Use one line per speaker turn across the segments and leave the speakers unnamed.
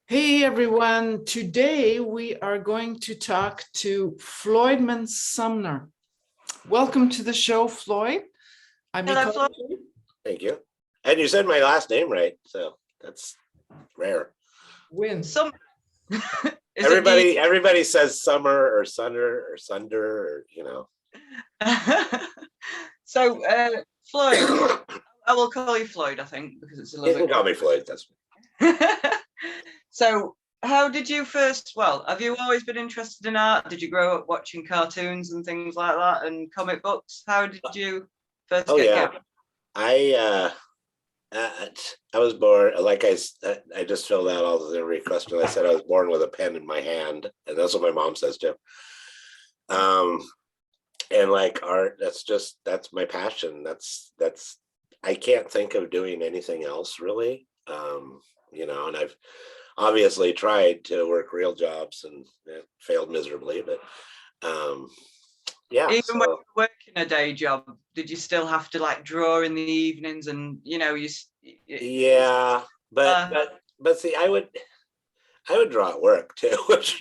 Hey everyone, today we are going to talk to Floydman Sumner. Welcome to the show, Floyd. I may
Hello,
call
Floyd.
you
Thank you. And you said my last name right, so that's rare.
Win.
Some
Everybody says Summer or Sunder or Sunder or.
So, Floyd, I will call you Floyd, I think, because it's a
You
little
can
bit.
call me Floyd. That's
So, how did you first? Well, have you always been interested in art? Did you grow up watching cartoons and things like that and comic books? How did you first
Oh
get
yeah,
going?
I was born like I just filled out all the requests and I said I was born with a pen in my hand, and that's what my mom says too. And like art, that's my passion. That's I can't think of doing anything else really. And I've obviously tried to work real jobs and it failed miserably, but yeah.
Even when
So
you were working a day job, did you still have to like draw in the evenings and
yeah, but see, I would draw at work too, which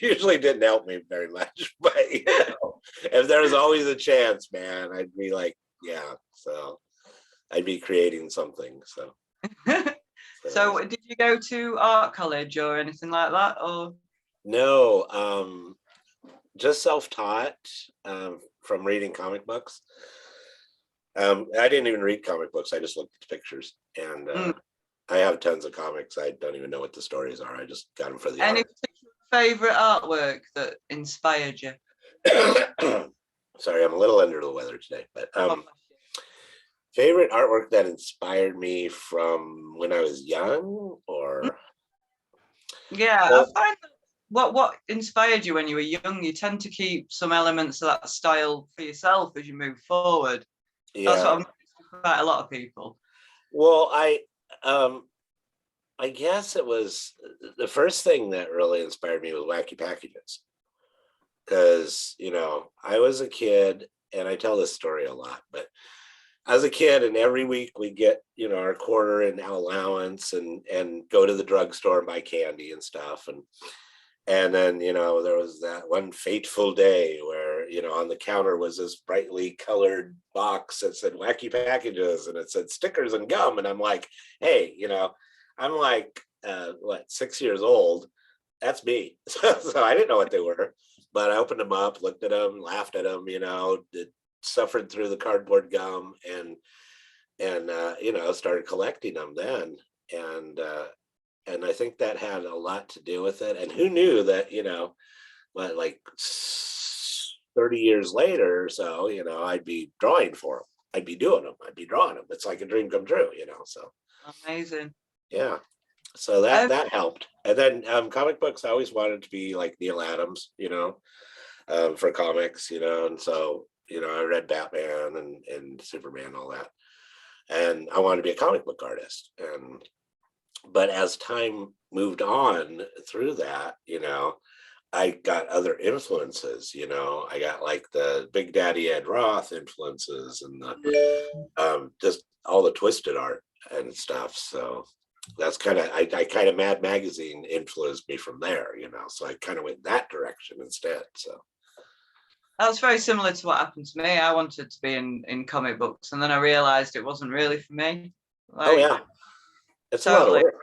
usually didn't help me very much. But if there was always a chance, man, I'd be like, yeah. So I'd be creating something. So
So, did you go to art college or anything like that, or?
no, just self-taught from reading comic books. I didn't even read comic books. I just looked at the pictures, and I have tons of comics. I don't even know what the stories are. I just got them for the
Any
art.
particular favorite artwork that inspired you?
Sorry, I'm a little under the weather today, but favorite artwork that inspired me from when I was young, or
Yeah,
well,
I find that what inspired you when you were young, you tend to keep some elements of that style for yourself as you move forward. That's what
yeah.
I'm noticing for quite a lot of people.
Well, I guess it was the first thing that really inspired me was wacky packages, because I was a kid, and I tell this story a lot, but I was a kid, and every week we get our quarter in allowance and go to the drugstore and buy candy and stuff, and then there was that one fateful day where on the counter was this brightly colored box that said wacky packages, and it said stickers and gum, and I'm like, hey, I'm like what, 6 years old. That's me. So I didn't know what they were, but I opened them up, looked at them, laughed at them, suffered through the cardboard gum, and started collecting them then. And I think that had a lot to do with it. And who knew that, like 30 years later or so, I'd be drawing for them. I'd be doing them. I'd be drawing them. It's like a dream come true, so.
Amazing.
Yeah. So that helped. And then comic books, I always wanted to be like Neil Adams, for comics, and so, I read Batman and Superman, all that. And I wanted to be a comic book artist. But as time moved on through that, I got other influences. I got like the Big Daddy Ed Roth influences, and the just all the twisted art and stuff. So that's kind of, I kind of Mad Magazine influenced me from there, so I kind of went that direction instead. So
That was very similar to what happened to me. I wanted to be in comic books, and then I realized it wasn't really for me.
oh yeah, it's
Totally.
a lot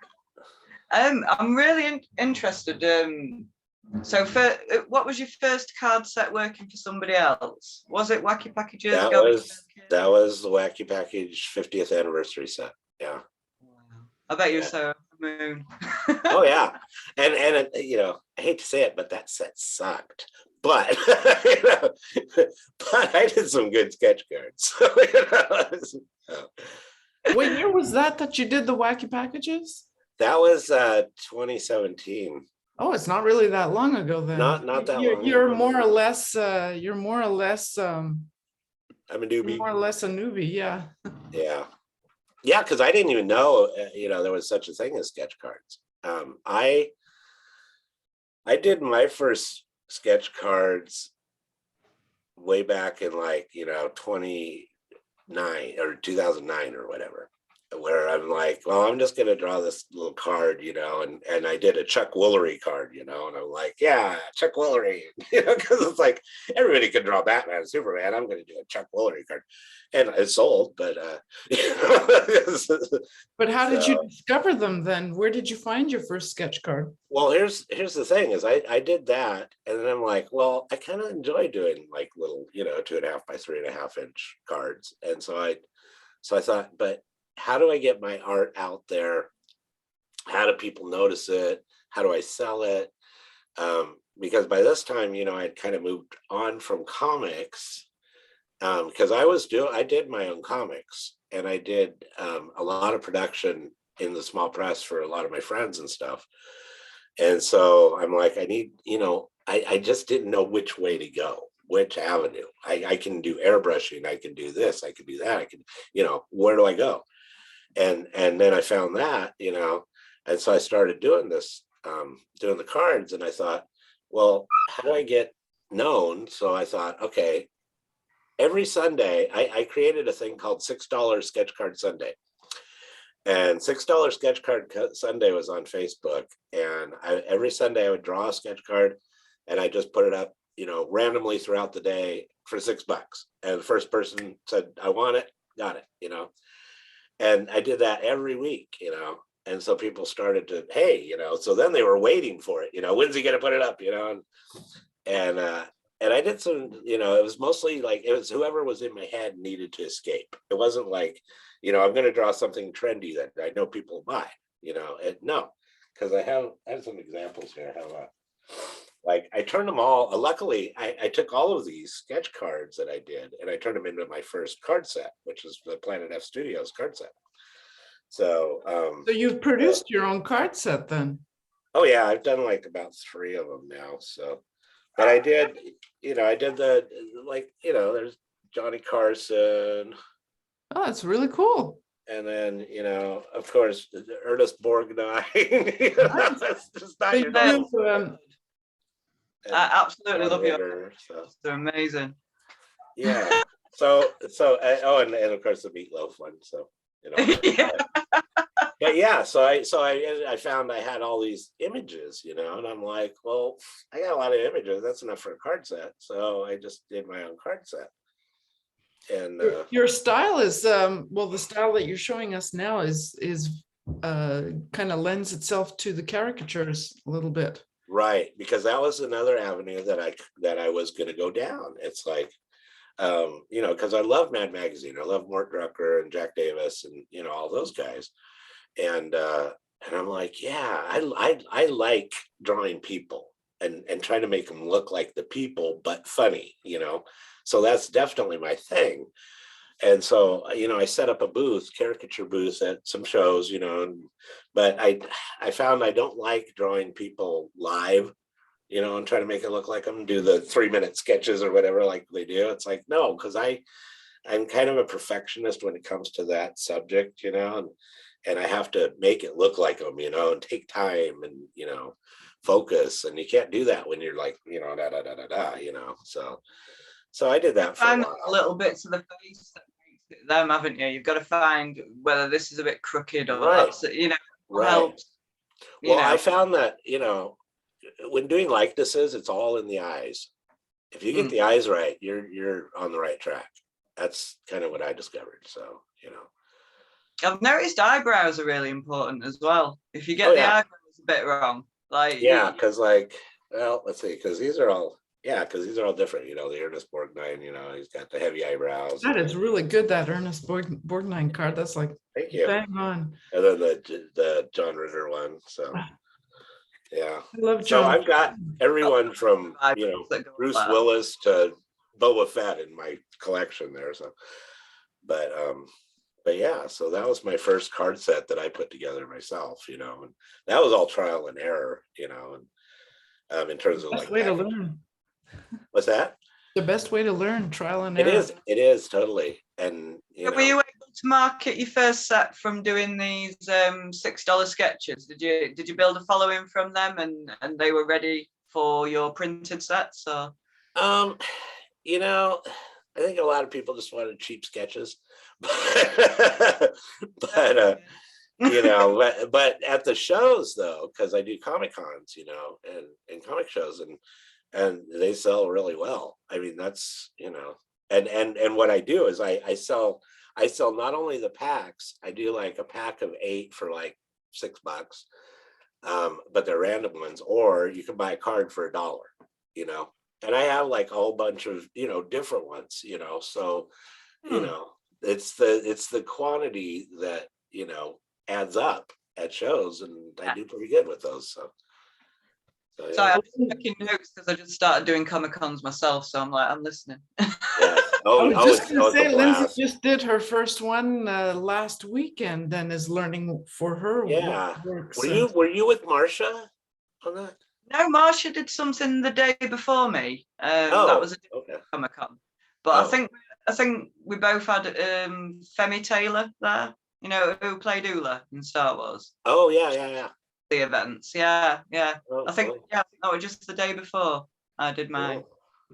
of work.
I'm really interested. So, what was your first card set working for somebody else? Was it Wacky Packages?
That was the Wacky Package 50th anniversary set. Yeah.
Wow. I bet you were so over the moon.
Oh yeah, and I hate to say it, but that set sucked. But but I did some good sketch cards.
What year was that you did the wacky packages?
That was 2017.
Oh, it's not really that long ago then.
Not that long.
You're more or less you're more or less
I'm a newbie.
more or less a newbie, yeah.
Yeah, because I didn't even know there was such a thing as sketch cards. I did my first sketch cards way back in like 29 or 2009 or whatever. where I'm like, well, I'm just gonna draw this little card, and I did a Chuck Woolery card, and I'm like, yeah, Chuck Woolery, because it's like everybody can draw Batman and Superman. I'm gonna do a Chuck Woolery card, and it sold, but
But how did you
so,
discover them then? Where did you find your first sketch card?
well, here's the thing is I did that, and then I'm like, well, I kind of enjoy doing like little, 2.5 by 3.5 inch cards, and so I thought, but how do I get my art out there? How do people notice it? How do I sell it? Because by this time, I'd kind of moved on from comics, because I did my own comics, and I did a lot of production in the small press for a lot of my friends and stuff. And so I'm like, I need, I just didn't know which way to go, which avenue. I can do airbrushing, I can do this, I can do that, I can, where do I go? And then I found that, and so I started doing this, doing the cards, and I thought, well, how do I get known? So I thought, okay, every Sunday, I created a thing called $6 Sketch Card Sunday. And $6 Sketch Card Sunday was on Facebook. And every Sunday I would draw a sketch card, and I just put it up, randomly throughout the day for $6. And the first person said, I want it, got it, And I did that every week, and so people started to, hey, so then they were waiting for it, when's he gonna put it up, and I did some, it was mostly like, it was whoever was in my head needed to escape. It wasn't like, I'm gonna draw something trendy that I know people buy, no, because I have some examples here. How like I turned them all, luckily I took all of these sketch cards that I did, and I turned them into my first card set, which is the Planet F Studios card set. So
So you've produced your own card set then?
oh yeah, I've done like about 3 of them now. So, but I did, I did the, like, there's Johnny Carson,
Oh, that's really cool.
and then, of course, Ernest Borgnine.
Nice.
That's just not
So
your
you
normal.
do,
And
I absolutely
John
love your
Ritter, so.
They're amazing.
Yeah. So oh, and of course the meatloaf one. So
Yeah.
but yeah. So I found I had all these images, and I'm like, well, I got a lot of images. That's enough for a card set. So I just did my own card set. And
your style is well, the style that you're showing us now is kind of lends itself to the caricatures a little bit.
right, because that was another avenue that I was going to go down. It's like, because I love Mad Magazine. I love Mort Drucker and Jack Davis and all those guys. And I'm like, yeah, I like drawing people and trying to make them look like the people, but funny, So that's definitely my thing. And so, I set up a caricature booth at some shows, but I found I don't like drawing people live, and try to make it look like them, do the 3-minute sketches or whatever like they do. It's like, no, because I'm kind of a perfectionist when it comes to that subject, and I have to make it look like them, and take time and, focus. And you can't do that when you're like, da, da, da, da, da, So I did that for a while.
Little bits of the face that makes it them, haven't you? You've got to find whether this is a bit crooked or
Right.
that's,
Right.
helps.
Well, I found that, when doing likenesses, it's all in the eyes. If you get the eyes right, you're on the right track. That's kind of what I discovered. So,
I've noticed eyebrows are really important as well. If you get the eyebrows a bit wrong, like
because well, let's see, because these are all different. The Ernest Borgnine, he's got the heavy eyebrows.
That is really good. That Ernest Borgnine card. That's like
thank you.
bang on.
And then the John Ritter one. So yeah,
I love
so
John.
I've got everyone from Bruce Willis to Boba Fett in my collection there. So, but yeah, so that was my first card set that I put together myself, and that was all trial and error, and in terms of
Best
like
way to learn.
What's that?
The best way to learn, trial and error.
It is totally. And
were you able to market your first set from doing these $6 sketches? Did you build a following from them and they were ready for your printed sets? Or
I think a lot of people just wanted cheap sketches, but but at the shows though, because I do Comic Cons, and comic shows, and they sell really well. I mean, that's and what I do is I sell not only the packs. I do like a pack of 8 for like $6, but they're random ones, or you can buy a card for $1, and I have like a whole bunch of different ones, so it's the quantity that adds up at shows, and I do pretty good with those. So
So
yeah.
I'm just making notes because I just started doing Comic Cons myself, so I'm listening.
Yeah.
I was just going to
it's a
say, Lindsay
blast.
just did her first one last weekend and is learning for her.
Yeah.
Works.
Were you with Marcia on that?
No, Marcia did something the day before me.
Oh,
that was a
okay.
Comic Con, but I think we both had Femi Taylor there. Who played Ula in Star Wars.
Oh yeah.
The events, yeah.
Oh,
I think
cool.
that was just the day before I did mine.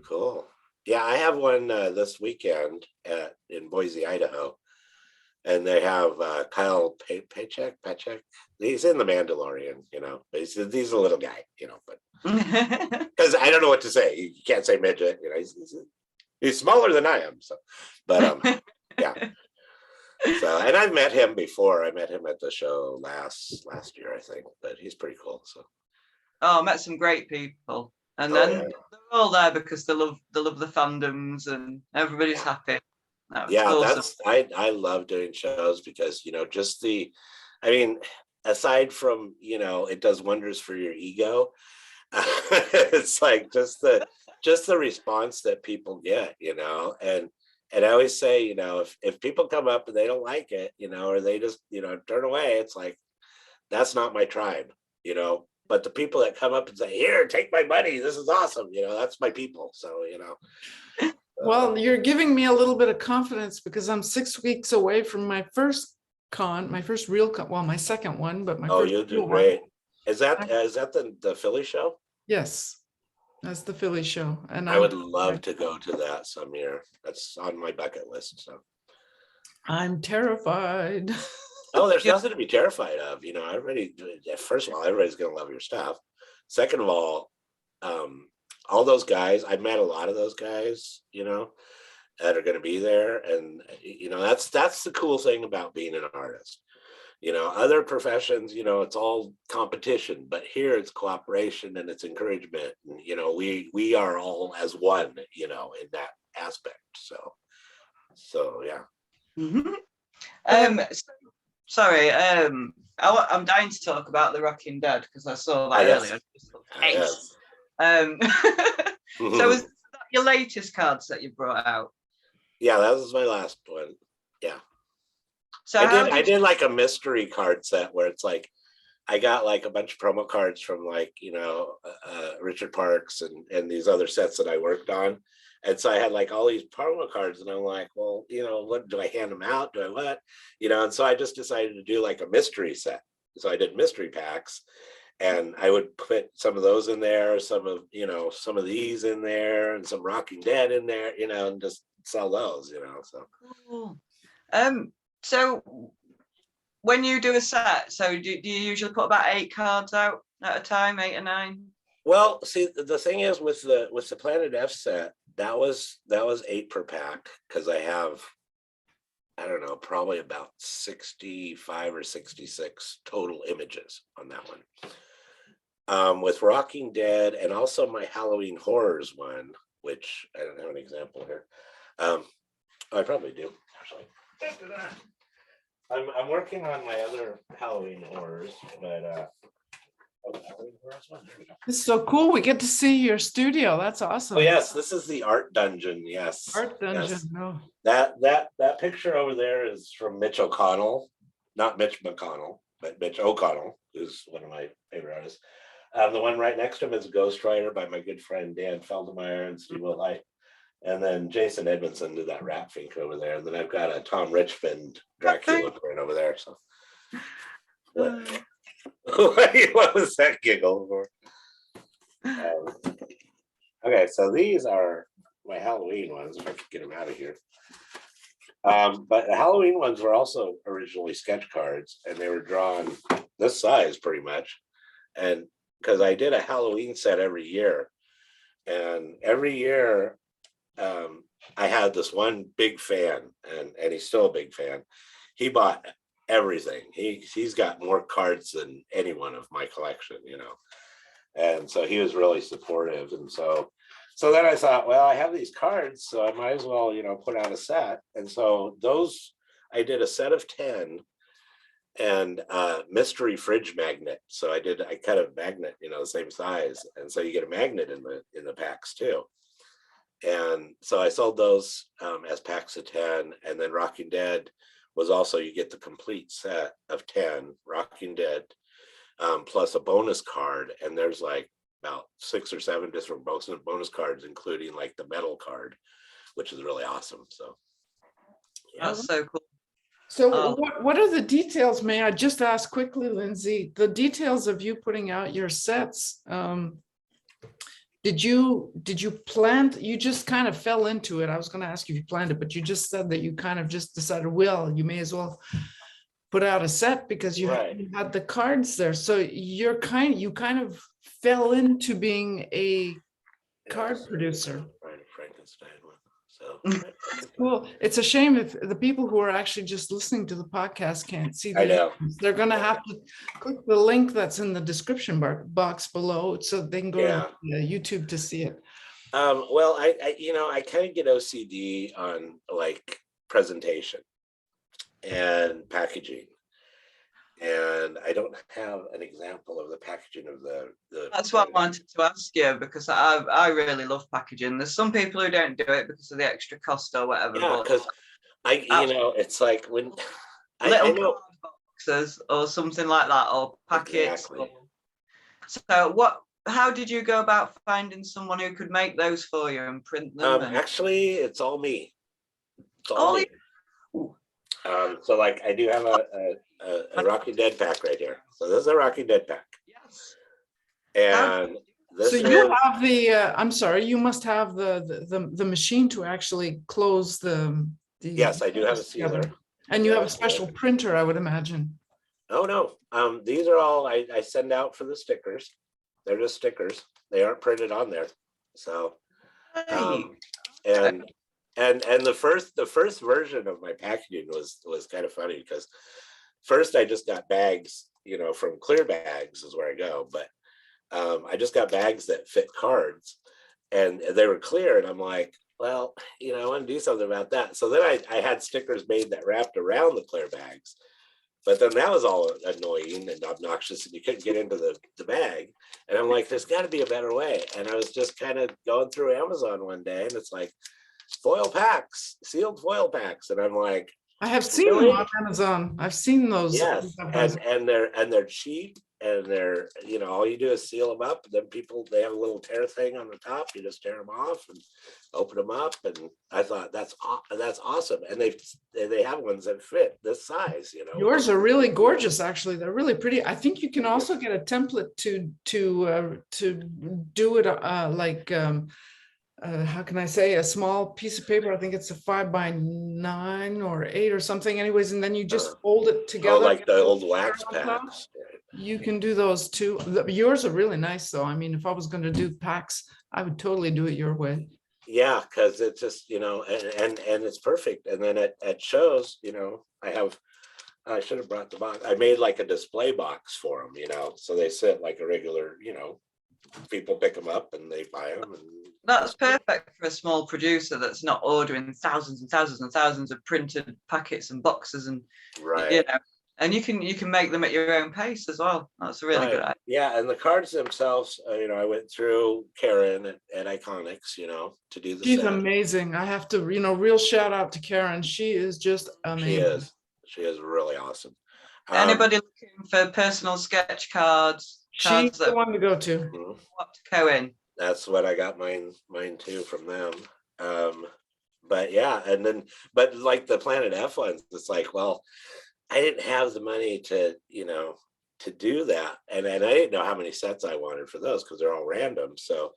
Cool. Yeah, I have one this weekend in Boise, Idaho, and they have Kyle Paycheck. He's in The Mandalorian, but he's a little guy, but because I don't know what to say. You can't say midget, he's smaller than I am. So, but yeah. So, and I've met him before. I met him at the show last year, I think, but he's pretty cool. So,
I met some great people, and then they're all there because they love the fandoms, and everybody's happy. Awesome.
I love doing shows because just aside from it does wonders for your ego. It's like just the response that people get, and I always say, if people come up and they don't like it, or they just, turn away, it's like, that's not my tribe, but the people that come up and say, here, take my money, this is awesome, that's my people. So,
Well, you're giving me a little bit of confidence because I'm 6 weeks away from my first real con, well, my second one, but my first.
You'll do great. Is that the Philly show?
Yes. That's the Philly show. And
I would love to go to that some year. That's on my bucket list. So
I'm terrified.
Oh, there's nothing to be terrified of. First of all, everybody's going to love your stuff. Second of all those guys, I've met a lot of those guys, that are going to be there. And, that's the cool thing about being an artist. Other professions, it's all competition, but here it's cooperation and it's encouragement. And, we are all as one, in that aspect. So yeah.
Mm-hmm. Sorry, I'm dying to talk about The Rocking Dead because I saw that earlier.
Yes.
So is that your latest cards that you brought out?
Yeah, that was my last one. Yeah.
So
I did like a mystery card set where it's like I got like a bunch of promo cards from like Richard Parks and these other sets that I worked on, and so I had like all these promo cards, and I'm like, well, what do I hand them out? Do I what? And so I just decided to do like a mystery set. So I did mystery packs, and I would put some of those in there, some of these in there, and some Rocking Dead in there, and just sell those, So.
Cool. So when you do a set, so do you usually put about 8 cards out at a time, 8 or 9?
Well, see, the thing is with the Planet F set, that was 8 per pack, because I have, I don't know, probably about 65 or 66 total images on that one. With Rocking Dead and also my Halloween Horrors one, which I don't have an example here. I probably do, actually. I'm working on my other Halloween Horrors, but
This is so cool. We get to see your studio. That's awesome.
Oh yes, this is the art dungeon. Yes.
Art dungeon.
Yes.
No.
That picture over there is from Mitch O'Connell, not Mitch McConnell, but Mitch O'Connell, who's one of my favorite artists. The one right next to him is Ghost Rider by my good friend Dan Feldmeyer and Steve Wilhite. And then Jason Edmondson did that rat fink over there. And then I've got a Tom Richmond Dracula right over there. So what was that giggle for? Okay, so these are my Halloween ones, if I could get them out of here. But the Halloween ones were also originally sketch cards, and they were drawn this size pretty much. And because I did a Halloween set every year, and every year I had this one big fan, and he's still a big fan. He bought everything. He's got more cards than anyone of my collection, and so he was really supportive. And so then I thought, well, I have these cards, so I might as well, put out a set. And so those, I did a set of 10 and mystery fridge magnet. So I cut a magnet, the same size. And so you get a magnet in the packs too. And so I sold those as packs of 10. And then Rocking Dead was also, you get the complete set of 10 Rocking Dead plus a bonus card. And there's like about 6 or 7 different bonus cards, including like the metal card, which is really awesome. So
yeah. That's so cool.
So what are the details? May I just ask quickly, Lindsey, the details of you putting out your sets? Did you plan? You just kind of fell into it. I was going to ask you if you planned it, but you just said that you kind of just decided, well, you may as well put out a set because you had the cards there. So you kind of fell into being a card producer.
Frankenstein one. So
Cool. It's a shame if the people who are actually just listening to the podcast can't see
I know.
They're going to have to click the link that's in the description box below so they can go to YouTube to see it.
Well, I kind of get OCD on like presentation and packaging. And I don't have an example of the packaging of the.
That's what I wanted to ask you, because I really love packaging. There's some people who don't do it because of the extra cost or whatever.
Yeah, because it's like when
I know boxes or something like that, or packets.
Exactly.
So how did you go about finding someone who could make those for you and print them?
Actually, it's all me. It's all me. So like I do have a Rocking Dead pack right here. So this is a Rocking Dead pack.
Yes.
And this
you have the I'm sorry, you must have the machine to actually close the
yes, I do have a sealer.
And you have a special printer, I would imagine.
Oh no. These are all I send out for the stickers. They're just stickers. They aren't printed on there. So and the first version of my packaging was kind of funny, because first I just got bags, from Clear Bags is where I go, but I just got bags that fit cards, and they were clear, and I'm like, well, I want to do something about that. So then I had stickers made that wrapped around the clear bags, but then that was all annoying and obnoxious, and you couldn't get into the bag. And I'm like, there's got to be a better way. And I was just kind of going through Amazon one day, and it's like, foil packs, sealed foil packs, and I'm like,
I have seen them on Amazon. I've seen those.
Yes, and they're cheap, and they're all you do is seal them up. And then they have a little tear thing on the top. You just tear them off and open them up. And I thought that's awesome. And they have ones that fit this size.
Yours are really gorgeous. Actually, they're really pretty. I think you can also get a template to do it like. How can I say, a small piece of paper? I think it's a 5x9 or 8 or something. Anyways, and then you just fold it together.
Like the old wax packs.
You can do those too. Yours are really nice, though. I mean, if I was going to do packs, I would totally do it your way.
Yeah, because it's just and it's perfect. And then at shows, I should have brought the box. I made like a display box for them, so they sit like a regular, people pick them up and they buy them. And
that's perfect for a small producer that's not ordering thousands and thousands and thousands of printed packets and boxes, and and you can make them at your own pace as well. That's a really good idea.
Yeah, and the cards themselves, I went through Karen at Iconics, to do the
She's
set.
amazing. I have to, real shout out to Karen. She is just amazing.
She is really awesome.
Anybody looking for personal sketch cards?
She's the one to go to.
What to go in?
That's what I got mine too from them. But yeah, but like the Planet F ones, it's like, well, I didn't have the money to do that, and I didn't know how many sets I wanted for those because they're all random. So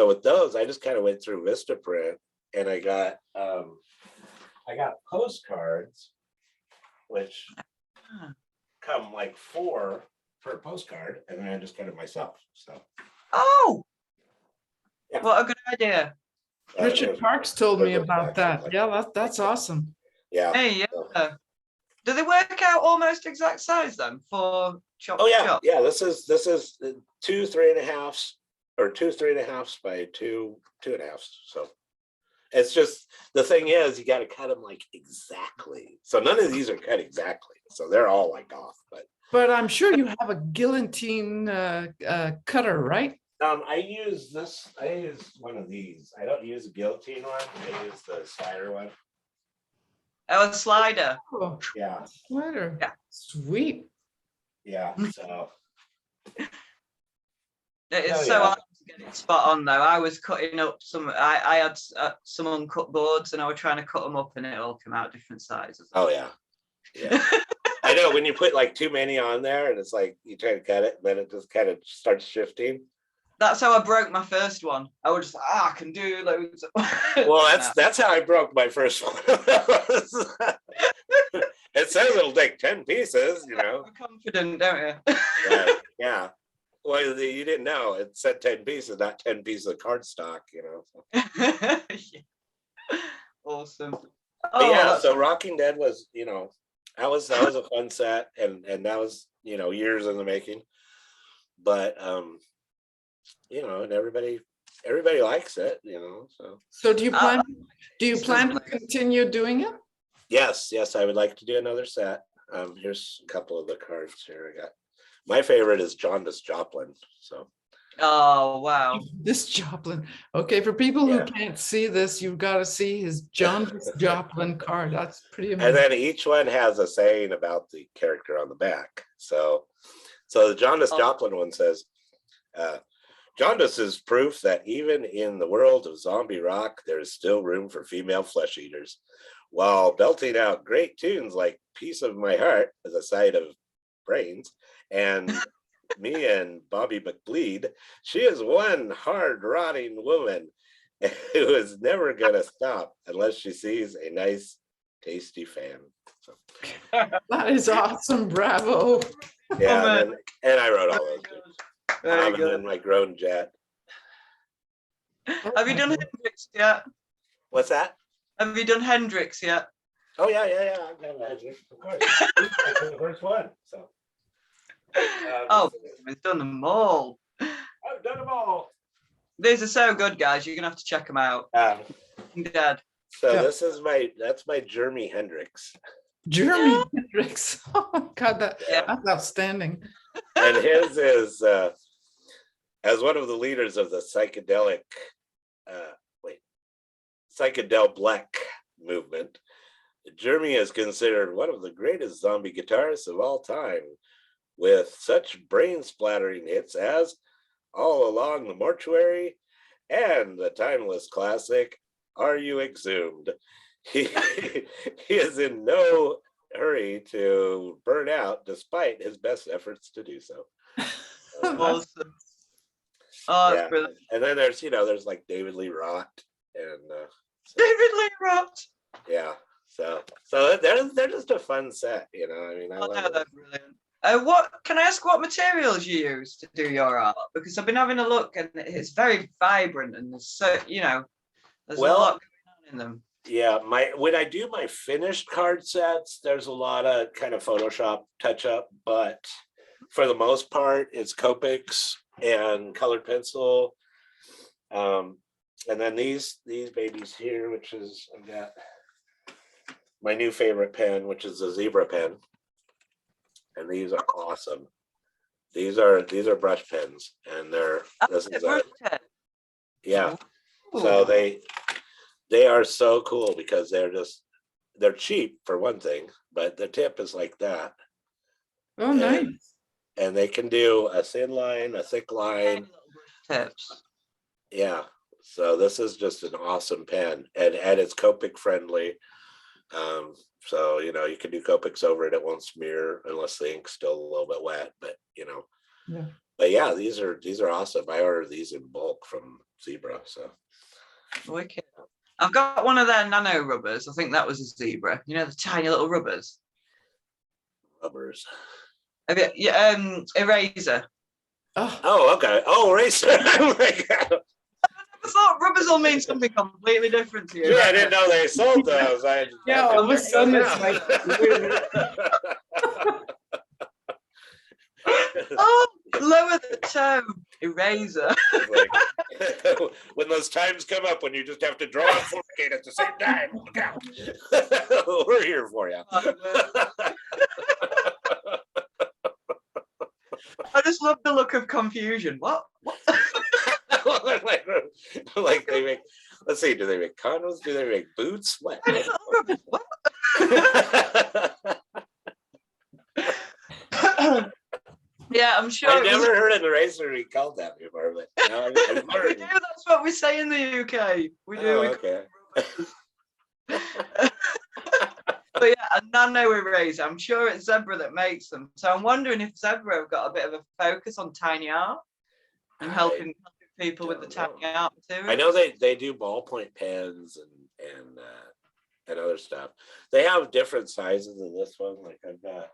with those, I just kind of went through Vistaprint, and I got I got postcards, which come like 4 per postcard, and then I just cut it myself. So.
Oh,
Yeah.
what a good idea.
Richard Parks told me about that.
Like,
Yeah, that's awesome.
yeah.
Hey, yeah. Do they work out almost exact size then for chop?
Oh yeah,
chop?
yeah. This is 2 3.5s or 2 3.5s by 2 2.5s. So it's just the thing is you got to cut them like exactly. So none of these are cut exactly. So they're all like off.
But I'm sure you have a guillotine cutter, right?
I use one of these. I don't use a guillotine one. I use the slider one.
Oh, a slider.
Oh,
Yeah.
slider.
Yeah.
Sweet.
Yeah. So
It's so hard to get it spot on though. I was cutting up some. I had some uncut boards, and I was trying to cut them up, and it all came out different sizes.
oh yeah. Yeah. I know when you put like too many on there, and it's like you try to cut it, and then it just kind of starts shifting.
That's how I broke my first one. I was just like, I can do loads.
Well, that's how I broke my first one. It says it'll take 10 pieces, you know.
You're confident, don't you?
Right. Yeah. Well, you didn't know it said 10 pieces, not 10 pieces of cardstock, you know.
Yeah. Awesome.
But yeah,
that's
so Rocking Dead was, you know, that was a fun set, and that was, you know, years in the making. But you know, and everybody likes it, you know.
So do you plan to continue doing it?
Yes, I would like to do another set. Here's a couple of the cards here I got. My favorite is Jaundice Joplin. So.
Oh wow.
This Joplin. Okay, for people who
Yeah.
can't see this, you've got to see his Jaundice Joplin card. That's pretty amazing.
And then each one has a saying about the character on the back. So the Jaundice Joplin one says, jaundice is proof that even in the world of zombie rock, there is still room for female flesh eaters. While belting out great tunes like Piece of My Heart as a side of brains, and me and Bobby McBleed, she is one hard rotting woman who is never gonna stop unless she sees a nice tasty fan. So.
That is awesome. Bravo.
Yeah, and I wrote all those.
Very good.
And my grown jet.
Have you done Hendrix yet?
What's that?
Have you done Hendrix yet?
Oh yeah. I've done Hendrix, of course. That's the first one. So.
We've done them all.
I've done them all.
These are so good, guys. You're gonna have to check them out. Dad.
So that's my Jeremy Hendrix.
Jeremy Hendrix. Oh my God, that's outstanding.
And his is as one of the leaders of the psychedelic black movement. Jeremy is considered one of the greatest zombie guitarists of all time, with such brain-splattering hits as All Along the Mortuary and the timeless classic Are You Exhumed? He is in no hurry to burn out despite his best efforts to do so.
Awesome. Oh, that's brilliant.
And then there's like David Lee Roth and
David Lee Roth.
Yeah. So they're just a fun set, you know. I mean, I love
they're brilliant. What can I ask? What materials you use to do your art? Because I've been having a look, and it's very vibrant, and there's there's a lot going on in them.
Yeah, when I do my finished card sets, there's a lot of kind of Photoshop touch up, but for the most part, it's Copics and colored pencil. And then these babies here, which is I've got my new favorite pen, which is a zebra pen. And these are awesome. These are brush pens, and this is a yeah. Ooh. So they are so cool because they're cheap for one thing, but the tip is like that.
Oh, nice.
And they can do a thin line, a thick line.
Tips.
Yeah. So this is just an awesome pen, and it's Copic friendly. So you can do Copics over it; it won't smear unless the ink's still a little bit wet. But
Yeah.
But yeah, these are awesome. I ordered these in bulk from Zebra. So.
Wicked. I've got one of their nano rubbers. I think that was a zebra. You know, the tiny little rubbers.
Rubbers.
Yeah, eraser.
Oh, okay. Oh, eraser. Oh my God.
I thought rubbers will mean something completely different to you.
Yeah, I didn't know they sold those.
Yeah, all of a sudden it's like weird.
Oh, lower the toe. Eraser.
Like, when those times come up when you just have to draw and fornicate at the same time, look out. We're here for you.
I just love the look of confusion. What?
Like they make, let's see, do they make condoms? Do they make boots? What?
What? Yeah, I'm sure.
I've never heard an eraser be called that before, but now I've
We
learned.
do. That's what we say in the UK. We do.
Oh,
we
okay.
But yeah, a nano eraser. I'm sure it's Zebra that makes them. So I'm wondering if Zebra have got a bit of a focus on tiny art and helping people with the tiny art material.
I know they do ballpoint pens and other stuff. They have different sizes of this one. Like I've got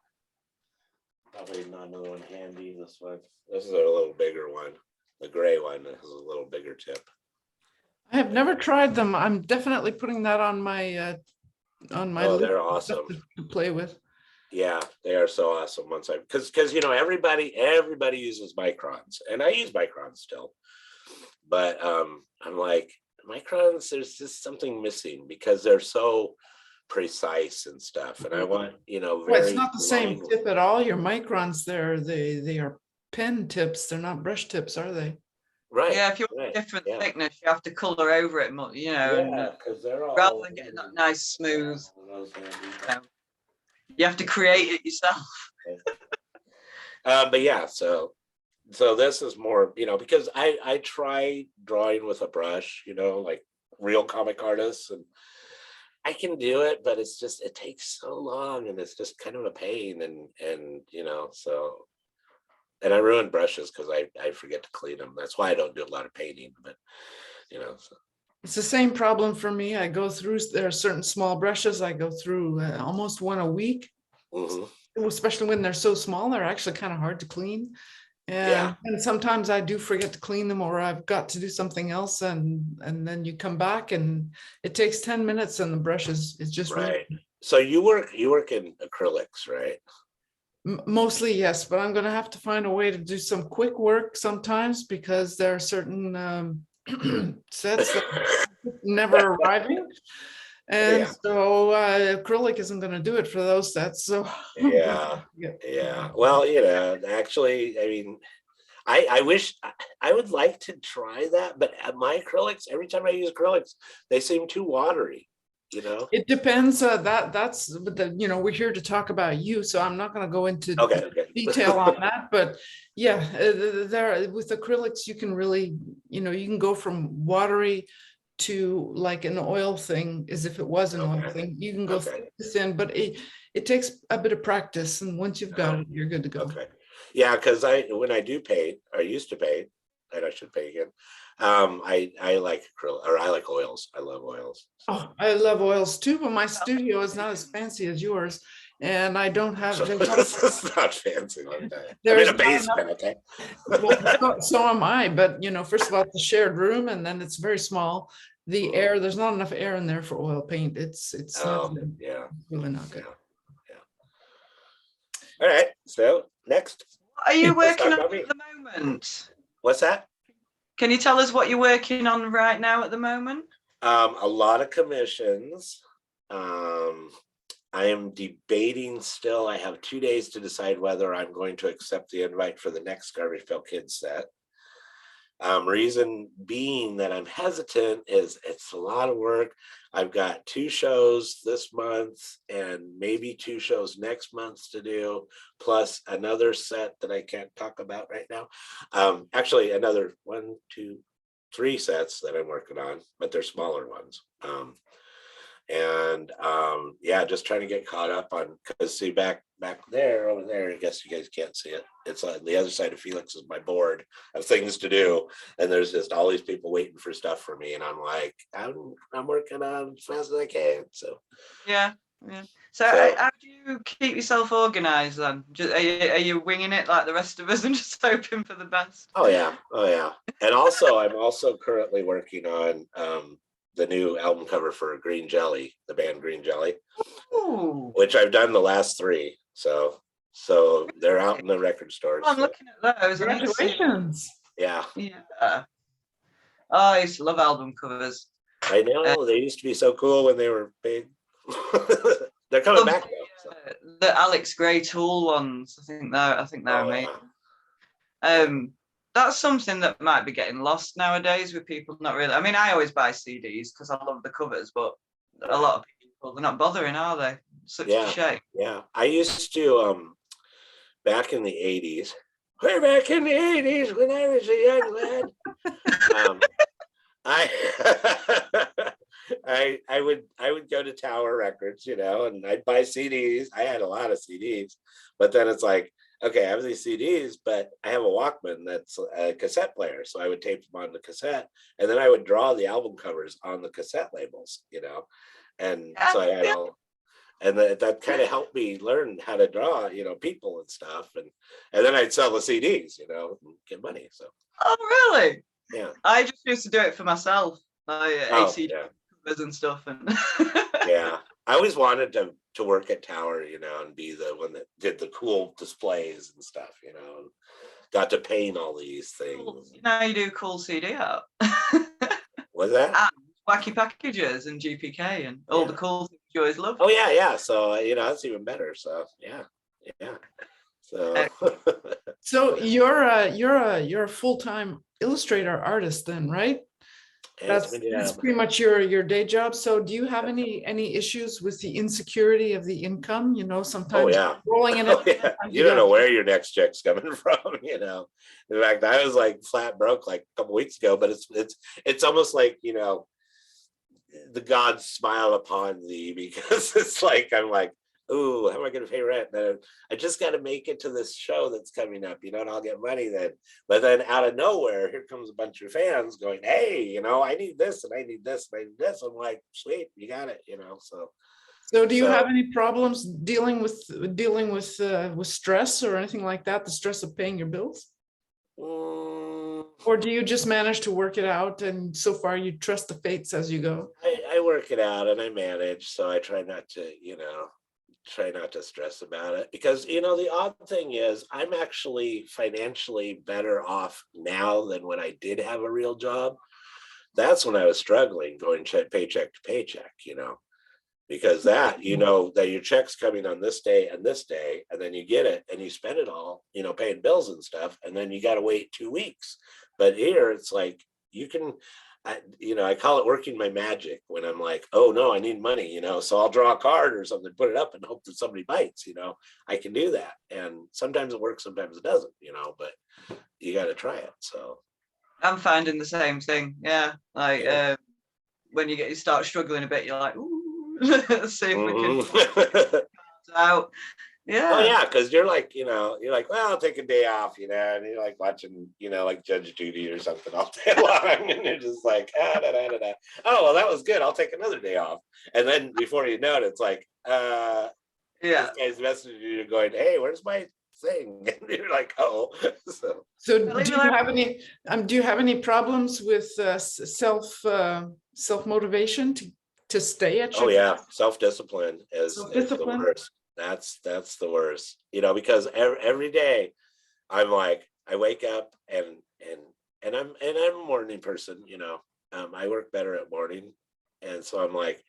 probably not another one handy. This one. This is a little bigger one. The gray one has a little bigger tip.
I have never tried them. I'm definitely putting that on my
Oh,
list
they're
of
awesome.
stuff to play with.
Yeah, they are so awesome. Once I because you know everybody uses microns, and I use microns still, but I'm like microns. There's just something missing because they're so precise and stuff, and I want
Well,
very.
it's not the same tip at all. Your microns, they are pen tips. They're not brush tips, are they?
Right.
Yeah, if you want different thickness, you have to color over it more,
Yeah, because they're all
rather than getting that nice smooth. You have to create it yourself.
But yeah, so this is more, because I try drawing with a brush, like real comic artists, and I can do it, but it's just, it takes so long and it's just kind of a pain and so, and I ruin brushes because I forget to clean them. That's why I don't do a lot of painting, but so.
It's the same problem for me. I go through, there are certain small brushes I go through almost one a week, especially when they're so small. They're actually kind of hard to clean. And sometimes I do forget to clean them, or I've got to do something else, and then you come back and it takes 10 minutes and the brush is just
right. So you work in acrylics, right?
Mostly, yes, but I'm going to have to find a way to do some quick work sometimes because there are certain sets that are never arriving. And so acrylic isn't going to do it for those sets. So
yeah. Well, actually, I mean, I wish I would like to try that, but my acrylics, every time I use acrylics, they seem too watery.
It depends. That's the, we're here to talk about you, so I'm not going to go into detail on that. But yeah, there with acrylics, you can really, you can go from watery to like an oil thing, as if it was an oil thing. You can go thick to thin, but it takes a bit of practice, and once you've got it, you're good to go.
Okay. Yeah, because when I do paint, I used to paint, and I should paint again. I like acrylic, or I like oils. I love oils. So.
Oh, I love oils too, but my studio is not as fancy as yours, and I don't have.
It's not fancy. I'm in a basement. Okay.
Well, so am I. But first of all, it's a shared room, and then it's very small. The air, there's not enough air in there for oil paint. It's not good.
Yeah,
really not good.
All right. So next,
what are you working on at the moment?
What's that?
Can you tell us what you're working on right now at the moment?
A lot of commissions. I am debating still. I have 2 days to decide whether I'm going to accept the invite for the next Garbage Pail Kids set. Reason being that I'm hesitant is it's a lot of work. I've got 2 shows this month and maybe 2 shows next month to do, plus another set that I can't talk about right now. Actually, another 1, 2, 3 sets that I'm working on, but they're smaller ones. And yeah, just trying to get caught up on, because see back there, over there, I guess you guys can't see it. It's on the other side of Felix is my board of things to do, and there's just all these people waiting for stuff for me, and I'm like, I'm working on as fast as I can. So
yeah. So how do you keep yourself organized then? Just, are you winging it like the rest of us and just hoping for the best?
oh yeah, and also I'm also currently working on the new album cover for Green Jelly, the band Green Jelly.
Ooh.
Which I've done the last 3. So they're out in the record stores.
I'm looking at those.
Congratulations.
Yeah.
Yeah. Oh, I used to love album covers.
I know they used to be so cool when they were big. They're coming back though. So.
The Alex Gray Tool ones. I think they're amazing.
Yeah.
That's something that might be getting lost nowadays with people not really. I mean, I always buy CDs because I love the covers, but a lot of people, they're not bothering, are they? Such a shame.
Yeah. I used to back in the 80s. Way back in the 80s when I was a young lad. I would go to Tower Records, and I'd buy CDs. I had a lot of CDs, but then it's like, okay, I have these CDs, but I have a Walkman that's a cassette player. So I would tape them on the cassette, and then I would draw the album covers on the cassette labels, and so I had all, and that kind of helped me learn how to draw, people and stuff, and then I'd sell the CDs, and get money. So.
Oh, really?
Yeah.
I just used to do it for myself, like AC covers and stuff, and
yeah. I always wanted to work at Tower, and be the one that did the cool displays and stuff, and got to paint all these things.
You do cool CD art.
What's that?
And wacky packages and GPK and all the cool things you always love.
Oh yeah. So that's even better. So yeah. So.
So you're a full-time illustrator artist then, right? That's pretty much your day job. So do you have any issues with the insecurity of the income? Sometimes rolling in it.
You don't know where your next check's coming from, In fact, I was like flat broke like a couple weeks ago, but it's almost like, the gods smile upon thee, because it's like, I'm like, ooh, how am I going to pay rent? Then I just got to make it to this show that's coming up, and I'll get money then. But then out of nowhere, here comes a bunch of fans going, hey, I need this and I need this and I need this. I'm like, sweet, you got it,
So do you have any problems dealing with stress or anything like that? The stress of paying your bills? Or do you just manage to work it out, and so far you trust the fates as you go?
I work it out and I manage, so I try not to, stress about it, because the odd thing is I'm actually financially better off now than when I did have a real job. That's when I was struggling, going paycheck to paycheck, because that that your check's coming on this day, and then you get it and you spend it all, paying bills and stuff, and then you got to wait 2 weeks. But here it's like you can, I call it working my magic, when I'm like, oh no, I need money, so I'll draw a card or something, put it up and hope that somebody bites, I can do that. And sometimes it works, sometimes it doesn't, but you got to try it. So
I'm finding the same thing. Yeah. Like when you start struggling a bit, you're like, ooh, let's see if we can out. Yeah.
Oh yeah, because you're like, well, I'll take a day off, and you're like watching, like Judge Judy or something all day long, and you're just like, oh, well, that was good, I'll take another day off. And then before you know it, it's like, this guy's messaging you going, hey, where's my thing? And you're like, oh. So
do you have any problems with self motivation to stay at your
Oh yeah, self-discipline is the worst. That's the worst, because every day I'm like, I wake up and I'm a morning person, I work better at morning. And so I'm like,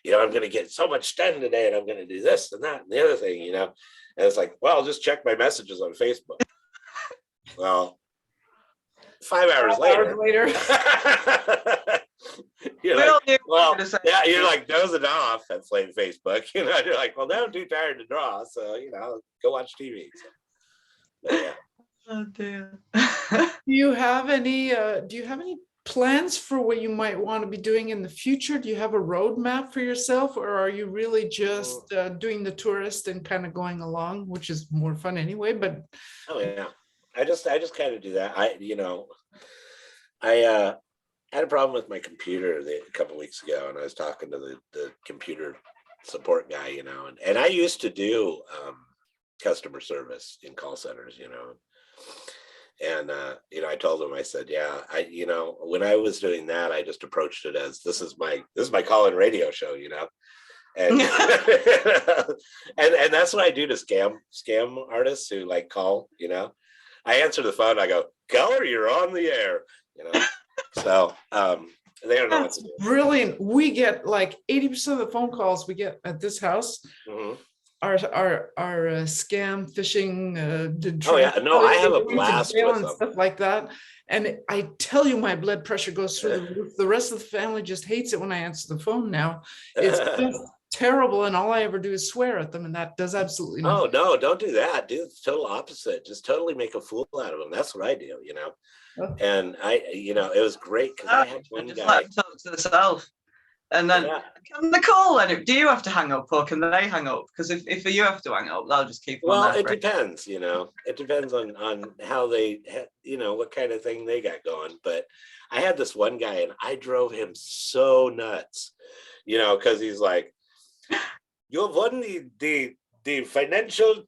I'm going to get so much done today, and I'm going to do this and that and the other thing, and it's like, well, I'll just check my messages on Facebook. Well, 5 hours later. You're like dozing off at playing Facebook. You're like, well, now I'm too tired to draw, so go watch TV. So, yeah.
Oh dear.
Do you have any plans for what you might want to be doing in the future? Do you have a roadmap for yourself, or are you really just doing the tourist and kind of going along, which is more fun anyway? But
oh yeah, I just kind of do that. I had a problem with my computer a couple weeks ago, and I was talking to the computer support guy, and I used to do customer service in call centers, and I told him, I said, yeah, when I was doing that, I just approached it as this is my call-in radio show, and and that's what I do to scam artists who like call, I answer the phone, I go, caller, you're on the air, so they don't know what to do.
Brilliant. We get like 80% of the phone calls we get at this house are scam, phishing.
Oh yeah, no, I have a blast with
and
them.
stuff like that. And I tell you, my blood pressure goes through the roof. The rest of the family just hates it when I answer the phone now. It's just terrible, and all I ever do is swear at them, and that does absolutely nothing.
Oh no, don't do that. Do the total opposite. Just totally make a fool out of them. That's what I do, And it was great because I had one
just
guy.
let them talk to themselves. And then can they call? And do you have to hang up, or can they hang up? Because if you have to hang up, they'll just keep.
Well, it depends. It depends on how they, what kind of thing they got going. But I had this one guy, and I drove him so nuts, because he's like, "You've won the financial."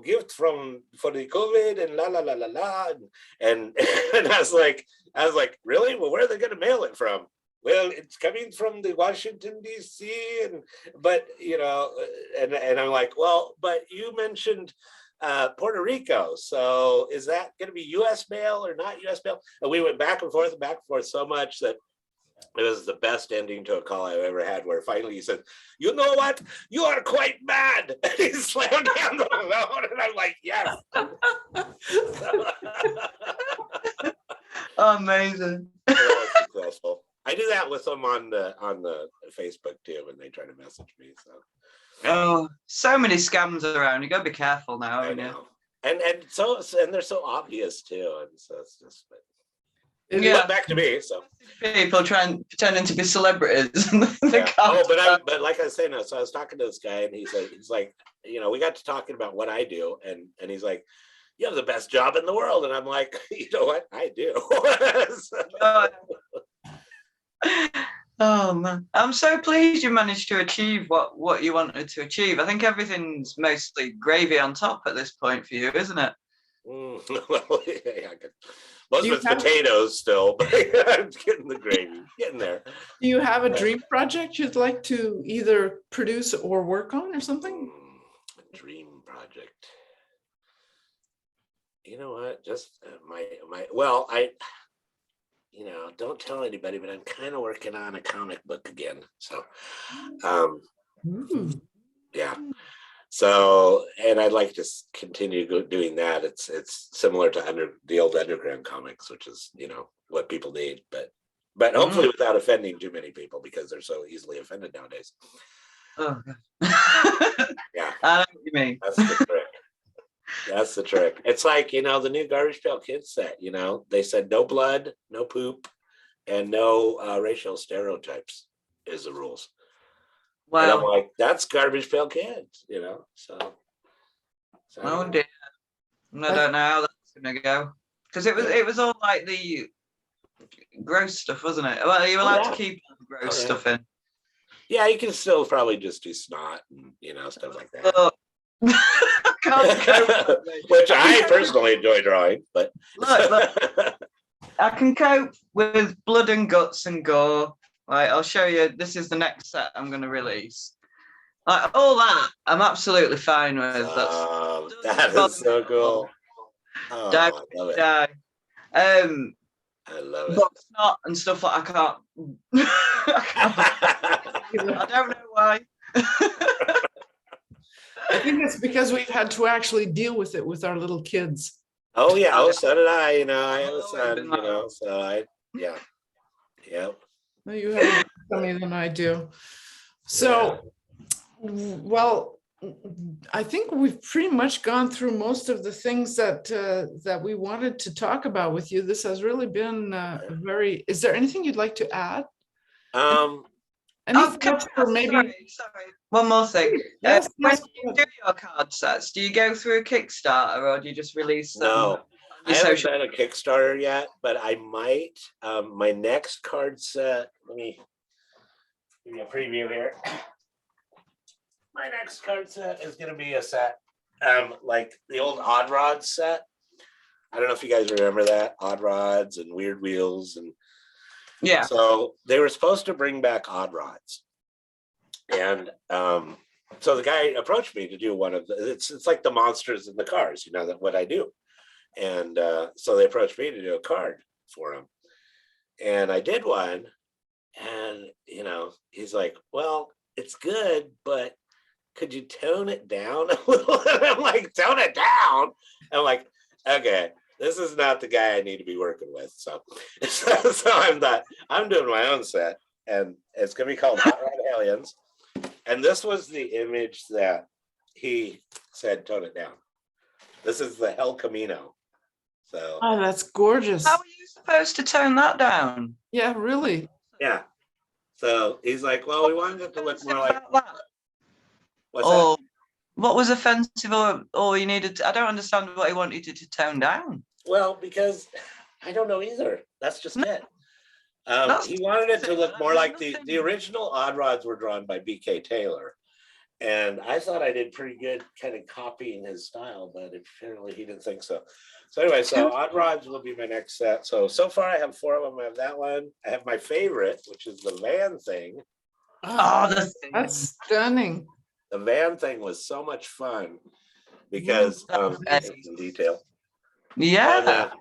Gift for the COVID and la la la la la, and I was like, really? Well, where are they going to mail it from? Well, it's coming from the Washington D.C. but and I'm like, well, but you mentioned Puerto Rico, so is that going to be U.S. mail or not U.S. mail? And we went back and forth so much that it was the best ending to a call I've ever had, where finally he said, you know what? You are quite mad. And he slammed down the phone, and I'm like, yes.
Amazing.
Successful. I do that with them on the Facebook too when they try to message me.
Oh, so many scams around. You gotta be careful now.
I know. And they're so obvious too, and so it's just.
Yeah,
back to me. So
people pretending to be celebrities.
Yeah. But like I was saying, so I was talking to this guy, and he's like, we got to talking about what I do, and he's like, you have the best job in the world, and I'm like, you know what, I do.
Oh man, I'm so pleased you managed to achieve what you wanted to achieve. I think everything's mostly gravy on top at this point for you, isn't it?
Well, yeah, most of it's potatoes still, but I'm getting the gravy, getting there.
Do you have a dream project you'd like to either produce or work on or something?
A dream project. You know what? Just don't tell anybody, but I'm kind of working on a comic book again. So, yeah. So, and I'd like to continue doing that. It's similar to the old underground comics, which is, what people need, but hopefully without offending too many people, because they're so easily offended nowadays.
Oh.
Yeah.
I know what you mean.
That's the trick. That's the trick. It's like, the new Garbage Pail Kids set, they said no blood, no poop, and no racial stereotypes is the rules. Wow. And I'm like, that's Garbage Pail Kids, so.
Oh dear. I don't know how that's gonna go. Because it was all like the gross stuff, wasn't it? Well, you're allowed to keep all the gross stuff in. Yeah,
you can still probably just do snot and stuff like that. Which I personally enjoy drawing, but
look, I can cope with blood and guts and gore. Right, I'll show you. This is the next set I'm going to release. Like all that, I'm absolutely fine with.
That is so cool. Oh, I love it. I love it.
But snot and stuff like I don't know why.
I think it's because we've had to actually deal with it with our little kids.
Oh yeah. Oh, so did I. I have a son. So yeah.
Well, you have more than I do. So, well, I think we've pretty much gone through most of the things that that we wanted to talk about with you. This has really been is there anything you'd like to add?
Um,
Any
Oh,
thoughts for maybe?
sorry. One more thing.
Yes,
When
yes,
you do your card sets, do you go through a Kickstarter or do you just release them
no,
on
I
your
haven't
social?
done a Kickstarter yet, but I might. My next card set, let me give you a preview here. My next card set is going to be a set, like the old Odd Rods set. I don't know if you guys remember that, Odd Rods and Weird Wheels. And
Yeah.
so they were supposed to bring back Odd Rods. And so the guy approached me to do one of the, it's like the monsters in the cars, you know, that what I do. And so they approached me to do a card for him. And I did one. And, you know, he's like, well, it's good, but could you tone it down a little? I'm like, tone it down. I'm like, okay, this is not the guy I need to be working with. So I'm doing my own set, and it's gonna be called Hot Rod Aliens. And this was the image that he said, tone it down. This is the El Camino. So
Oh, that's gorgeous.
How are you supposed to tone that down?
Yeah, really.
yeah. So he's like, well, we wanted it to look more like
that.
what's that?
Or what was offensive, or you needed to, I don't understand what he wanted you to tone down.
Well, because I don't know either. That's just it.
That's
He wanted it to look more like the
nothing.
original Odd Rods were drawn by B.K. Taylor. And I thought I did pretty good kind of copying his style, but apparently he didn't think so. So anyway, so Odd Rods will be my next set. So far I have 4 of them. I have that one. I have my favorite, which is the van thing.
Oh,
That's stunning.
The van thing was so much fun because it's in detail.
yeah.
And,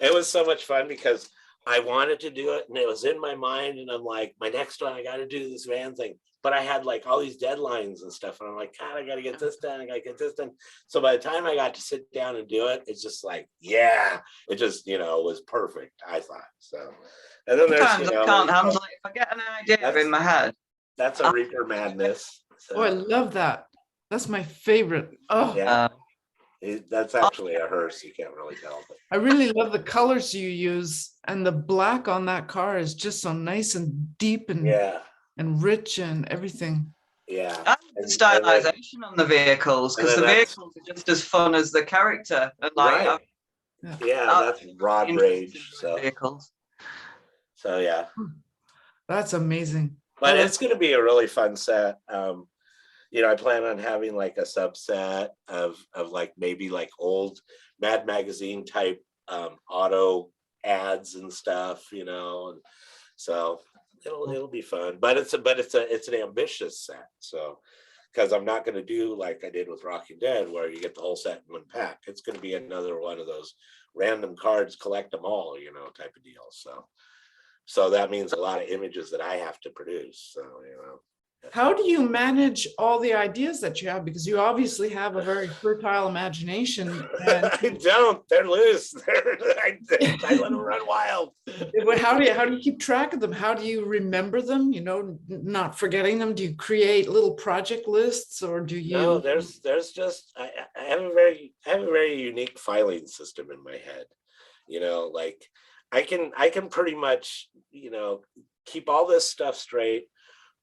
it was so much fun because I wanted to do it and it was in my mind. And I'm like, my next one, I got to do this van thing. But I had like all these deadlines and stuff. And I'm like, God, I got to get this done. I got to get this done. So by the time I got to sit down and do it, it's just like, yeah, it just, you know, was perfect, I thought. So, and then there's,
Sometimes I can't handle it. If I get an idea in my head.
That's a Reaper Madness. So,
Oh, I love that. That's my favorite. Oh,
yeah. That's actually a hearse. You can't really tell. But.
I really love the colors you use, and the black on that car is just so nice and deep and rich and everything.
Yeah.
And the stylization on the vehicles, because the vehicles are just as fun as the character. And like,
right. That's Rod Rage. So
vehicles.
So yeah.
That's amazing.
But it's going to be a really fun set. You know, I plan on having like a subset of like maybe like old Mad Magazine type auto ads and stuff, you know. And so it'll be fun. But it's an ambitious set. So because I'm not going to do like I did with Walking Dead where you get the whole set in one pack. It's going to be another one of those random cards, collect them all, you know, type of deal. So that means a lot of images that I have to produce. So, you know.
How do you manage all the ideas that you have? Because you obviously have a very fertile imagination. And
I don't. They're loose. I let them run wild.
How do you keep track of them? How do you remember them? You know, not forgetting them. Do you create little project lists, or do you?
No, there's just I have a very unique filing system in my head. You know, like I can pretty much, you know, keep all this stuff straight.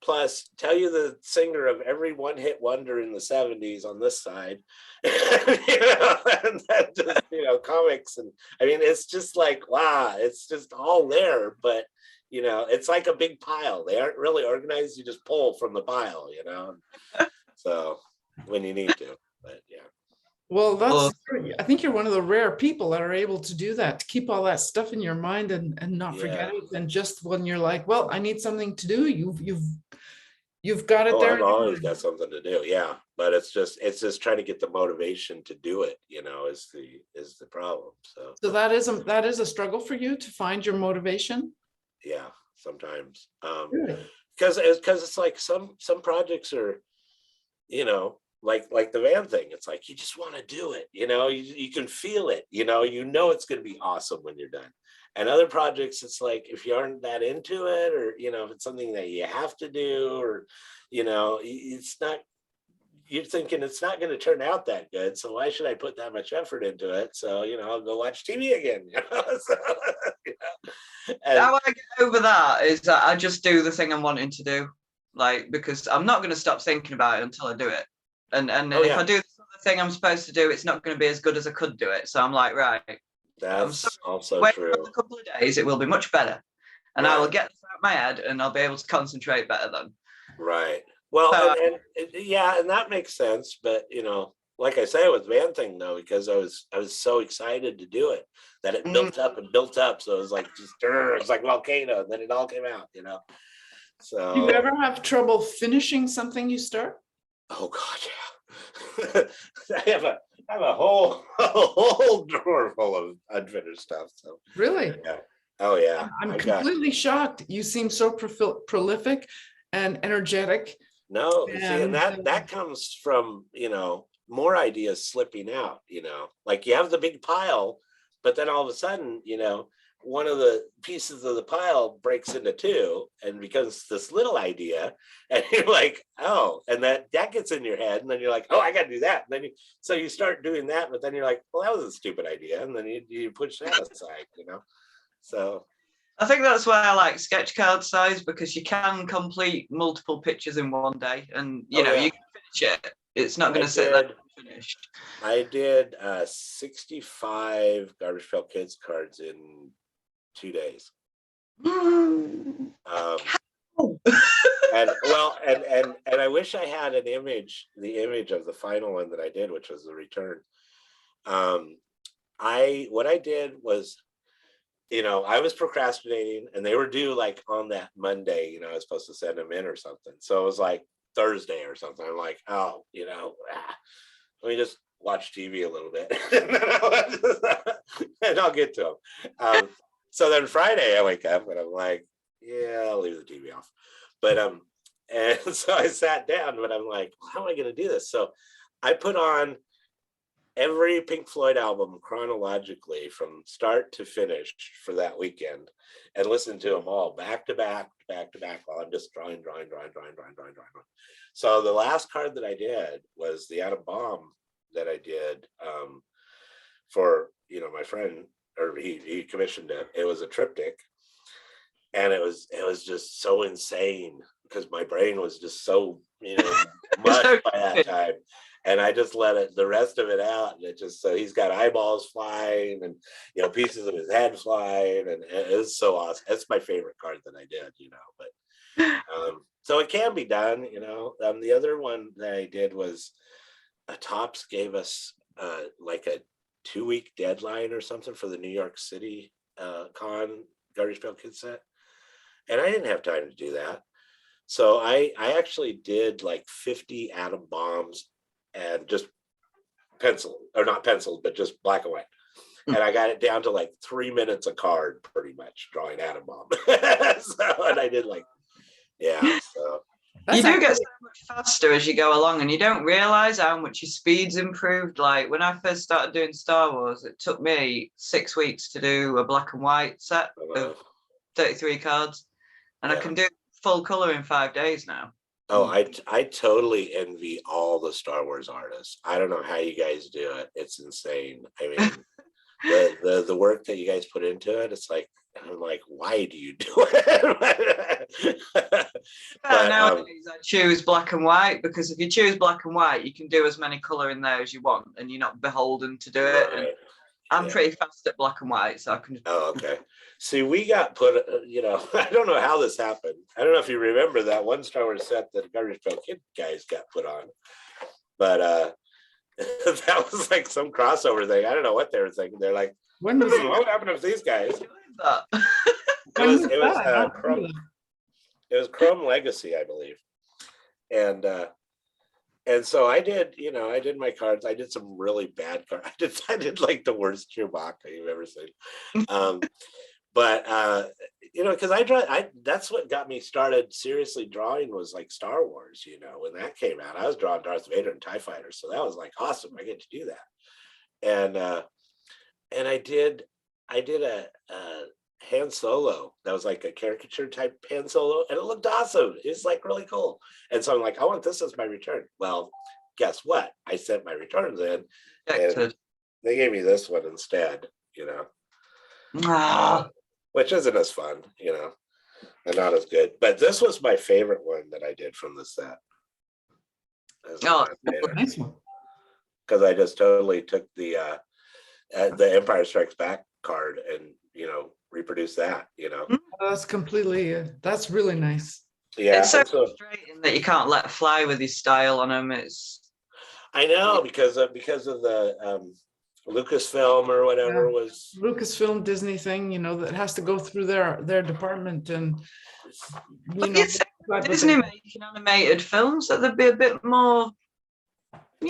Plus, tell you the singer of every one-hit wonder in the 70s on this side, you know, and then just, you know, comics. And I mean, it's just like, wow, it's just all there. But, you know, it's like a big pile. They aren't really organized. You just pull from the pile, you know. So when you need to, but yeah.
Well, I think you're one of the rare people that are able to do that, to keep all that stuff in your mind and not forget it. And just when you're like, well, I need something to do, you've got it there.
I've always got something to do. Yeah. But it's just trying to get the motivation to do it, you know, is the problem. So
that is a struggle for you to find your motivation.
Yeah, sometimes. Because it's like some projects are, you know, like the van thing, it's like you just want to do it, you know, you can feel it, you know it's going to be awesome when you're done. And other projects, it's like if you aren't that into it, or you know, if it's something that you have to do, or you know, it's not, you're thinking it's not going to turn out that good. So why should I put that much effort into it? So, I'll go watch TV again. So, and,
how I get over that is that I just do the thing I'm wanting to do, like, because I'm not going to stop thinking about it until I do it. And if I do the thing I'm supposed to do, it's not going to be as good as I could do it. So I'm like, right,
that's also
wait
true.
a couple of days, it will be much better, and I will get this out of my head, and I'll be able to concentrate better then.
Right. Well,
So,
and that makes sense. But like I say with Man Thing though, because I was so excited to do it that it built up and built up. So it was like it was like volcano, and then it all came out. So.
Do you ever have trouble finishing something you start?
Oh God, yeah. I have a whole drawer full of unfinished stuff. So.
Really?
Yeah. Oh yeah.
I'm completely shocked. You seem so prolific and energetic.
No, see, and that comes from, more ideas slipping out, like you have the big pile, but then all of a sudden, one of the pieces of the pile breaks into two and becomes this little idea. And you're like, oh, and that gets in your head. And then you're like, oh, I got to do that. And then so you start doing that, but then you're like, well, that was a stupid idea. And then you push that aside, so.
I think that's why I like sketch card size, because you can complete multiple pictures in one day, and you can finish it. It's not going to sit there unfinished.
I did 65 Garbage Pail Kids cards in 2 days. And I wish I had the image of the final one that I did, which was the return. What I did was, I was procrastinating, and they were due like on that Monday, I was supposed to send them in or something. So it was like Thursday or something. I'm like, oh, let me just watch TV a little bit and I'll get to them. So then Friday I wake up and I'm like, yeah, I'll leave the TV off. But and so I sat down, but I'm like, how am I going to do this? So I put on every Pink Floyd album chronologically from start to finish for that weekend and listened to them all back to back while I'm just drawing. So the last card that I did was the Atom Bomb that I did for, my friend, or he commissioned it. It was a triptych, and it was just so insane because my brain was just so, much by that time. And I just let the rest of it out. And so he's got eyeballs flying and, pieces of his head flying. And it was so awesome. That's my favorite card that I did, but so it can be done, the other one that I did was Topps gave us like a 2-week deadline or something for the New York City con Garbage Pail Kids set. And I didn't have time to do that. So I actually did like 50 atom bombs and just not penciled, but just black and white. And I got it down to like 3 minutes a card, pretty much, drawing atom bomb. And I did like, so.
You do get so much faster as you go along, and you don't realize how much your speed's improved. Like when I first started doing Star Wars, it took me 6 weeks to do a black and white set of 33 cards, and I can do full color in 5 days now.
Oh, I totally envy all the Star Wars artists. I don't know how you guys do it. It's insane. I mean, the work that you guys put into it, it's like, I'm like, why do you do it? But
nowadays I choose black and white, because if you choose black and white, you can do as many color in there as you want, and you're not beholden to do it.
Right.
I'm pretty fast at black and white, so I can.
Oh, okay. See, we got put, I don't know how this happened. I don't know if you remember that one Star Wars set that the Garbage Pail Kid guys got put on, but that was like some crossover thing. I don't know what they were thinking. They're like, what happened to these guys? It was Chrome Legacy, I believe. And so I did, I did my cards. I did some really bad cards. I did like the worst Chewbacca you've ever seen. But because that's what got me started seriously drawing, was like Star Wars. When that came out, I was drawing Darth Vader and TIE Fighters, so that was like awesome. I get to do that. And I did a Han Solo that was like a caricature type Han Solo, and it looked awesome. It's like really cool. And so I'm like, I want this as my return. Well, guess what? I sent my returns in, and
Rejected.
they gave me this one instead,
Ah,
which isn't as fun, and not as good. But this was my favorite one that I did from the set.
oh,
Nice one.
Because I just totally took the Empire Strikes Back card and reproduced that.
That's completely, that's really nice.
Yeah,
it's so
and so
frustrating that you can't let fly with his style on them. It's
I know because of the Lucasfilm or whatever was.
Lucasfilm Disney thing, that has to go through their department, and
But you'd say Disney making animated films that there'd be a bit more, a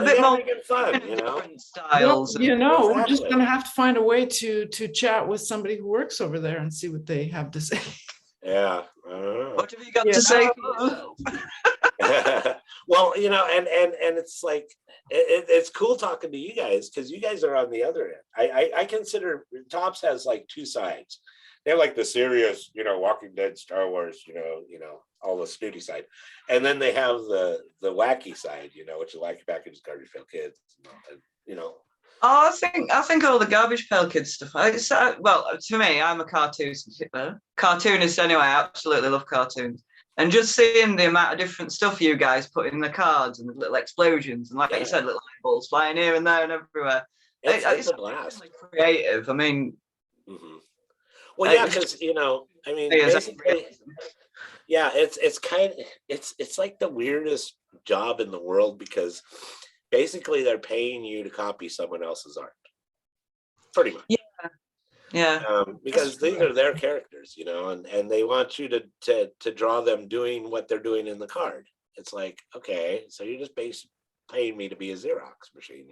bit more
making fun,
different styles.
We're just
Exactly.
gonna have to find a way to chat with somebody who works over there and see what they have to say.
Yeah, I don't know.
What have you got to say for yourself?
Well, and it's like it's cool talking to you guys because you guys are on the other end. I consider Tops has like two sides. They have like the serious, Walking Dead, Star Wars, all the snooty side, and then they have the wacky side, which is Wacky Packages, Garbage Pail Kids,
Oh, I think all the Garbage Pail Kids stuff. Well, to me, I'm a cartoonist anyway. I absolutely love cartoons, and just seeing the amount of different stuff you guys put in the cards and the little explosions and, like you said, little eyeballs flying here and there and everywhere.
It's a blast.
Really creative. I mean,
well, yeah, because basically, yeah, it's like the weirdest job in the world because basically they're paying you to copy someone else's art, pretty much.
Yeah.
Because these are their characters, and they want you to draw them doing what they're doing in the card. It's like, okay, so you're just paying me to be a Xerox machine,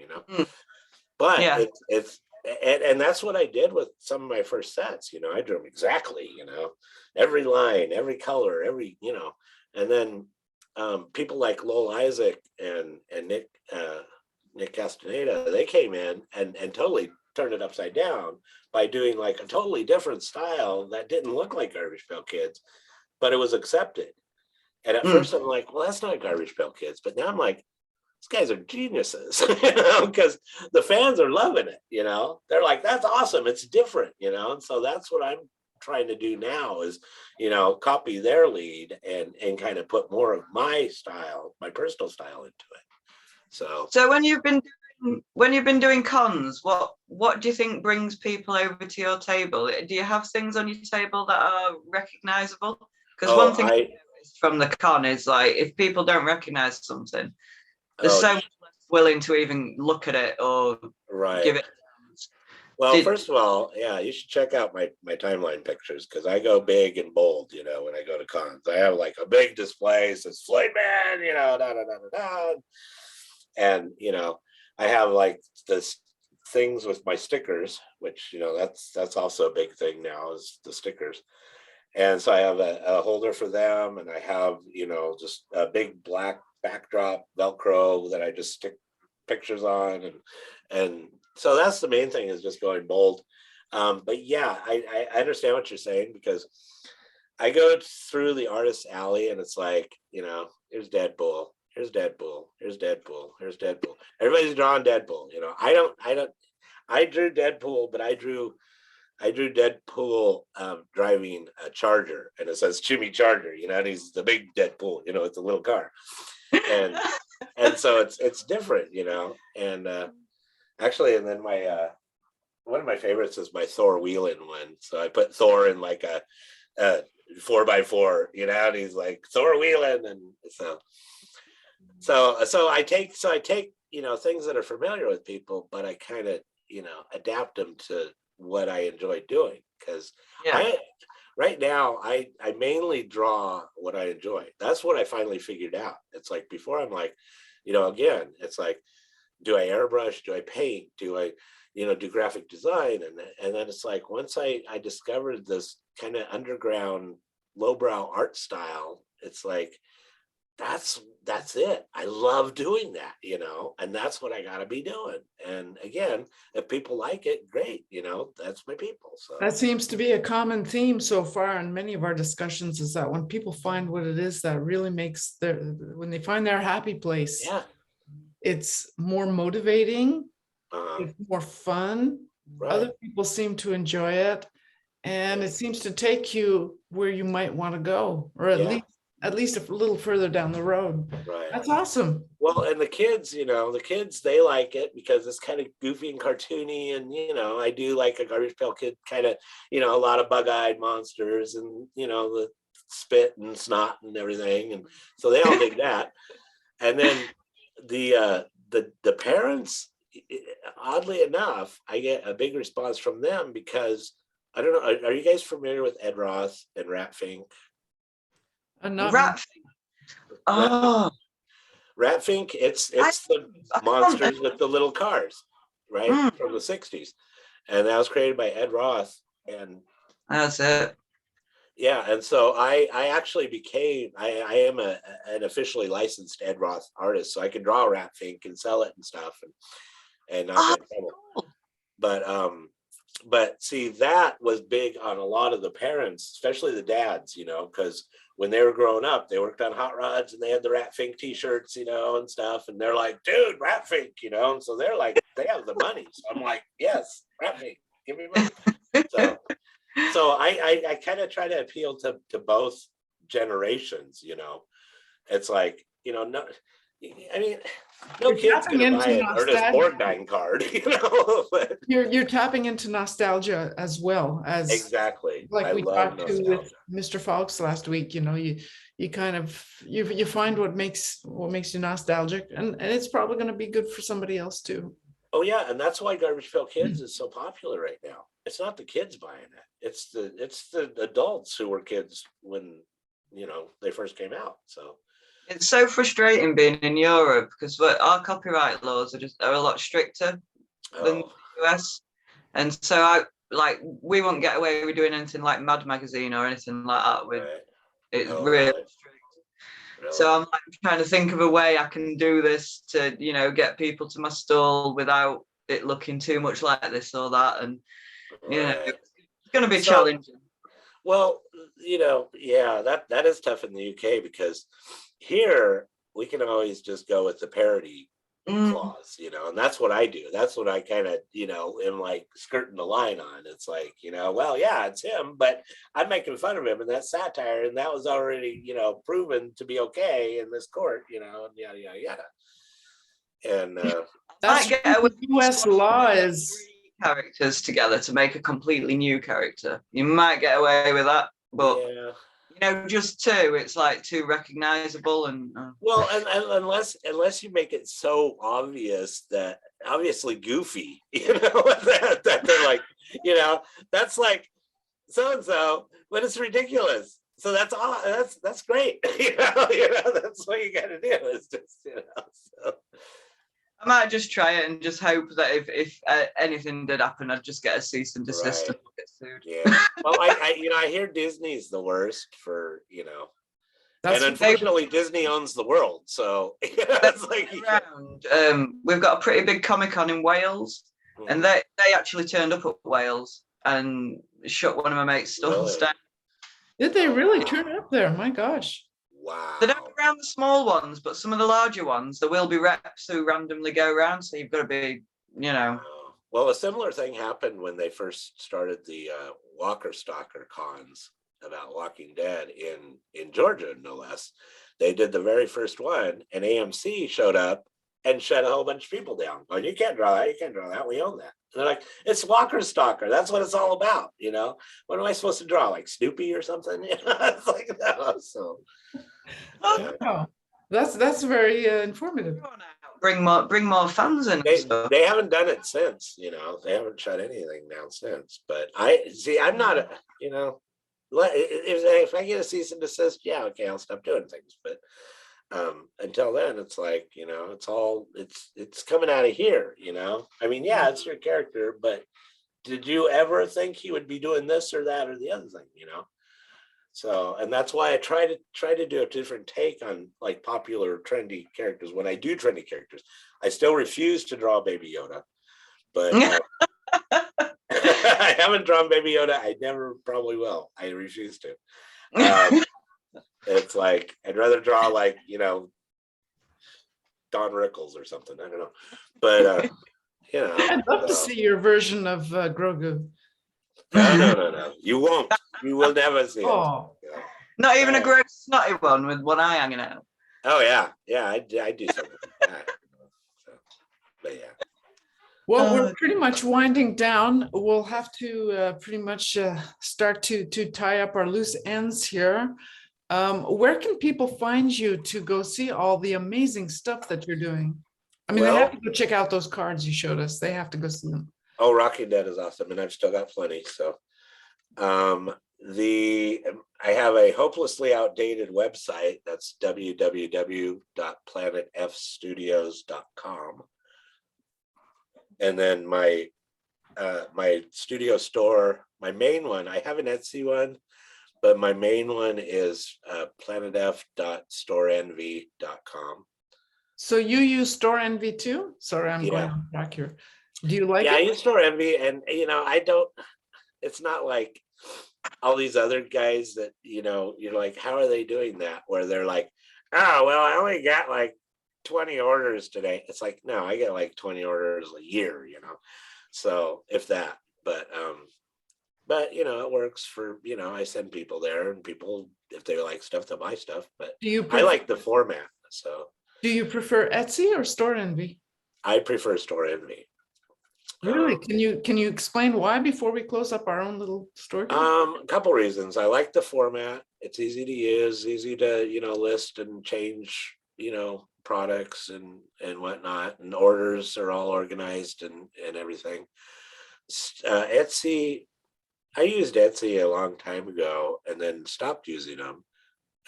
But it's and that's what I did with some of my first sets. I drew them exactly, every line, every color, and then people like Lowell Isaac and Nick Castaneda, they came in and totally turned it upside down by doing like a totally different style that didn't look like Garbage Pail Kids, but it was accepted. And at first I'm like, well, that's not Garbage Pail Kids. But now I'm like, these guys are geniuses, because the fans are loving it, They're like, that's awesome. It's different, And so that's what I'm trying to do now is, copy their lead and kind of put more of my style, my personal style into it. So
when you've been doing cons, what do you think brings people over to your table? Do you have things on your table that are recognizable? Because one thing I noticed from the con is like if people don't recognize something, they're so much less willing to even look at it or give it.
Well, first of all, you should check out my timeline pictures because I go big and bold, when I go to cons. I have like a big display, says Floydman, da da da da da. And I have like this things with my stickers, which that's also a big thing now is the stickers. And so I have a holder for them, and I have just a big black backdrop Velcro that I just stick pictures on, and so that's the main thing is just going bold. But yeah, I understand what you're saying because I go through the artist's alley and it's like, here's Deadpool. Here's Deadpool. Here's Deadpool. Here's Deadpool. Everybody's drawing Deadpool. I drew Deadpool, but I drew Deadpool driving a Charger, and it says Jimmy Charger, and he's the big Deadpool, it's a little car, and so it's different, and actually, and then my one of my favorites is my Thor Wheeling one. So I put Thor in like a 4x4, and he's like Thor Wheeling, and so I take things that are familiar with people, but I kind of adapt them to what I enjoy doing because right now I mainly draw what I enjoy. That's what I finally figured out. It's like before I'm like, again, it's like, do I airbrush? Do I paint? Do I, do graphic design? And then it's like once I discovered this kind of underground lowbrow art style, it's like that's it. I love doing that, and that's what I got to be doing. And again, if people like it, great, that's my people. So
That seems to be a common theme so far in many of our discussions, is that when people find what it is that really makes when they find their happy place,
yeah,
it's more motivating,
uh,
it's more fun.
right,
Other people seem to enjoy it, and it seems to take you where you might want to go, or
yeah,
at least a little further down the road.
right.
That's awesome.
Well, and the kids, they like it because it's kind of goofy and cartoony. And, I do like a Garbage Pail Kid kind of, a lot of bug-eyed monsters and, the spit and snot and everything. And so they all dig that. And then the parents, oddly enough, I get a big response from them because I don't know. Are you guys familiar with Ed Roth and Rat Fink?
Not
Rat. Oh,
Rat Fink, it's the monsters with the little cars, right? From the 60s. And that was created by Ed Roth. And
that's it.
yeah, and so I actually became I am an officially licensed Ed Roth artist, so I can draw Rat Fink and sell it and stuff and not get in trouble.
Cool.
But see, that was big on a lot of the parents, especially the dads, because when they were growing up, they worked on hot rods and they had the Rat Fink t-shirts, and stuff. And they're like, dude, Rat Fink, and so they're like, they have the money. So I'm like, yes, Rat Fink, give me money. So I kind of try to appeal to both generations, It's like, no, I mean, no kid's gonna buy an Ernest Borgnine card, but
you're tapping into nostalgia as well as
exactly.
like
I
we
love
talked to with Mr. Fawkes last week. You kind of you find what makes you nostalgic, and it's probably going to be good for somebody else too.
Oh yeah, and that's why Garbage Pail Kids is so popular right now. It's not the kids buying it; it's the adults who were kids when they first came out. So
it's so frustrating being in Europe because our copyright laws are a lot stricter than the US, and so we won't get away with doing anything like Mad Magazine or anything like that. It's really strict. Really? So I'm trying to think of a way I can do this to get people to my stall without it looking too much like this or that, and it's going to be challenging.
Well, yeah, that is tough in the UK because here we can always just go with the parody clause, and that's what I do. That's what I kind of, am like skirting the line on. It's like, well, yeah, it's him, but I'm making fun of him and that's satire. And that was already, proven to be okay in this court, and yada, yada, yada. And
that's what US law is.
Characters together to make a completely new character. You might get away with that, but just two, it's like too recognizable and
well, and unless you make it so obvious that obviously goofy, that they're like, that's like so and so, but it's ridiculous. So that's all. That's great. That's what you got to do. Is just so.
I might just try it and just hope that if anything did happen, I'd just get a cease and desist and get sued.
Yeah. Well, I hear Disney's the worst for, and unfortunately Disney owns the world. So it's like
we've got a pretty big Comic-Con in Wales, and they actually turned up at Wales and shut one of my mates' stalls down.
Did they really turn up there? My gosh.
Wow.
They don't go around the small ones, but some of the larger ones, there will be reps who randomly go around. So you've got to be,
Well, a similar thing happened when they first started the Walker Stalker cons about Walking Dead in Georgia, no less. They did the very first one, and AMC showed up and shut a whole bunch of people down. Like, you can't draw that. You can't draw that. We own that. And they're like, it's Walker Stalker. That's what it's all about. What am I supposed to draw? Like Snoopy or something? It's like, no. So.
Oh, that's very informative.
Bring more fans in.
They haven't done it since. They haven't shut anything down since. But I'm not if I get a cease and desist, yeah, okay, I'll stop doing things. But until then, it's like it's coming out of here. I mean, yeah, it's your character, but did you ever think he would be doing this or that or the other thing? So, and that's why I try to do a different take on like popular trendy characters. When I do trendy characters, I still refuse to draw Baby Yoda, but I haven't drawn Baby Yoda. I never probably will. I refuse to. It's like I'd rather draw like, you know, Don Rickles or something. I don't know, but you know,
I'd love to see your version of Grogu.
no. You won't. You will never see it.
Oh,
Yeah.
Not even a gross snotty one with one eye hanging out.
Oh yeah, I do something like that. So, but yeah.
well, we're pretty much winding down. We'll have to pretty much start to tie up our loose ends here. Where can people find you to go see all the amazing stuff that you're doing? I mean, they have to go check out those cards you showed us. They have to go see them.
Oh, Rocky Dead is awesome, and I've still got plenty. So, I have a hopelessly outdated website. That's www.planetfstudios.com, and then my studio store, my main one. I have an Etsy one, but my main one is planetf.storeenvy.com.
So you use Store Envy too? Sorry, I'm going on track here. Do you like it?
I use Store Envy, and you know, I don't. It's not like all these other guys that, you know, you're like, how are they doing that? Where they're like, oh well, I only got like 20 orders today. It's like, no, I get like 20 orders a year, you know. So if that, but you know, it works for, you know, I send people there, and people, if they like stuff, they'll buy stuff. But I like the format. So
do you prefer Etsy or Store Envy?
I prefer Store Envy.
Really? Can you explain why before we close up our own little store?
A couple reasons. I like the format. It's easy to use, easy to, you know, list and change, you know, products and whatnot, and orders are all organized and everything. Etsy, I used Etsy a long time ago and then stopped using them,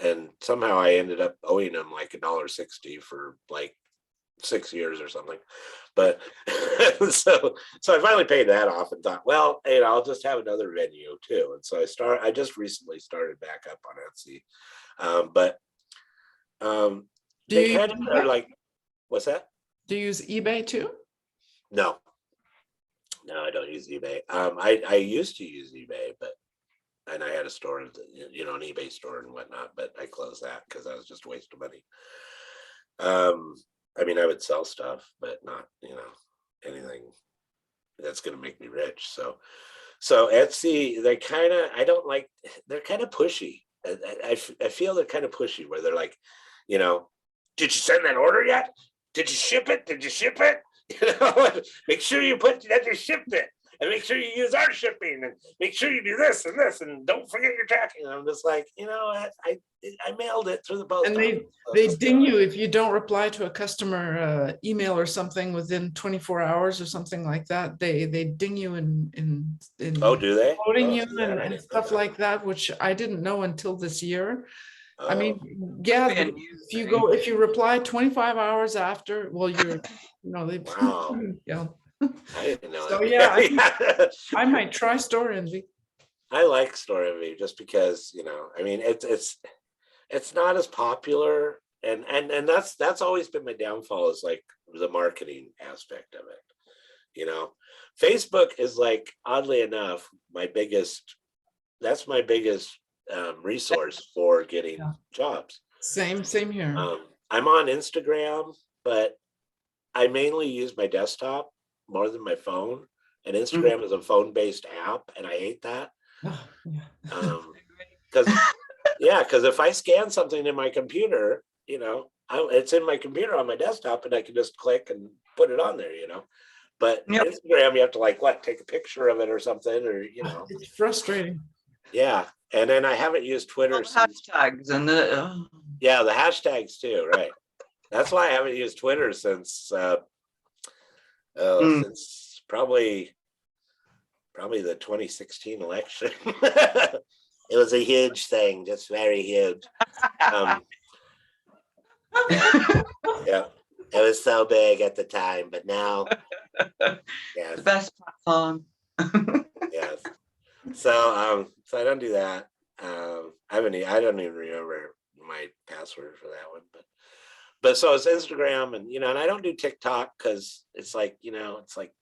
and somehow I ended up owing them like $1.60 for like 6 years or something. But so I finally paid that off and thought, well, you know, I'll just have another venue too. And so I just recently started back up on Etsy. They kind of are like, what's that?
Do you use eBay too?
No, I don't use eBay. I used to use eBay, and I had a store, you know, an eBay store and whatnot, but I closed that because that was just a waste of money. I mean, I would sell stuff, but not, you know, anything that's going to make me rich. So Etsy, they kind of, I don't like, they're kind of pushy. I feel they're kind of pushy where they're like, you know, did you send that order yet? Did you ship it? Did you ship it? You know, make sure you put that you shipped it, and make sure you use our shipping, and make sure you do this and this, and don't forget your tracking. And I'm just like, you know, I mailed it through the post.
And they ding you if you don't reply to a customer email or something within 24 hours or something like that. They ding you in
oh, do they?
quoting you and stuff like that, which I didn't know until this year. I mean, yeah, if you reply 25 hours after, well, you're, you know, they,
wow.
yeah.
I didn't know
So
that.
yeah, I might try Store Envy.
I like Store Envy just because, you know, I mean, it's not as popular, and that's always been my downfall, is like the marketing aspect of it. You know, Facebook is like, oddly enough, my biggest resource for getting jobs.
Same here.
I'm on Instagram, but I mainly use my desktop more than my phone, and Instagram is a phone-based app, and I hate that. Because if I scan something in my computer, you know, it's in my computer on my desktop, and I can just click and put it on there, you know. But Instagram, you have to like take a picture of it or something, or, you know.
It's frustrating.
Yeah, and then I haven't used Twitter since
hashtags and
the hashtags too, right? That's why I haven't used Twitter since since probably the 2016 election. It was a huge thing, just very huge. Yeah, it was so big at the time, but now, yeah,
the best platform.
yes. So I don't do that. I don't even remember my password for that one, but so it's Instagram, and and I don't do TikTok because it's like, it's like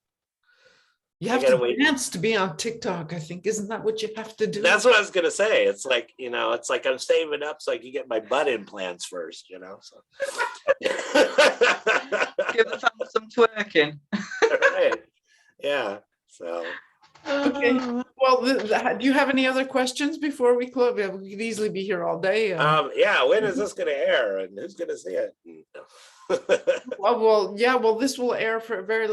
You
I
have
gotta
to
wait.
dance to be on TikTok, I think. Isn't that what you have to do?
That's what I was gonna say. It's like, it's like I'm saving up so I can get my butt implants first, So
Give the fans some twerking.
right. Yeah. So
Okay. Well, do you have any other questions before we close? We could easily be here all day.
yeah, when is this gonna air and who's gonna see it?
Yeah. Well, this will air for very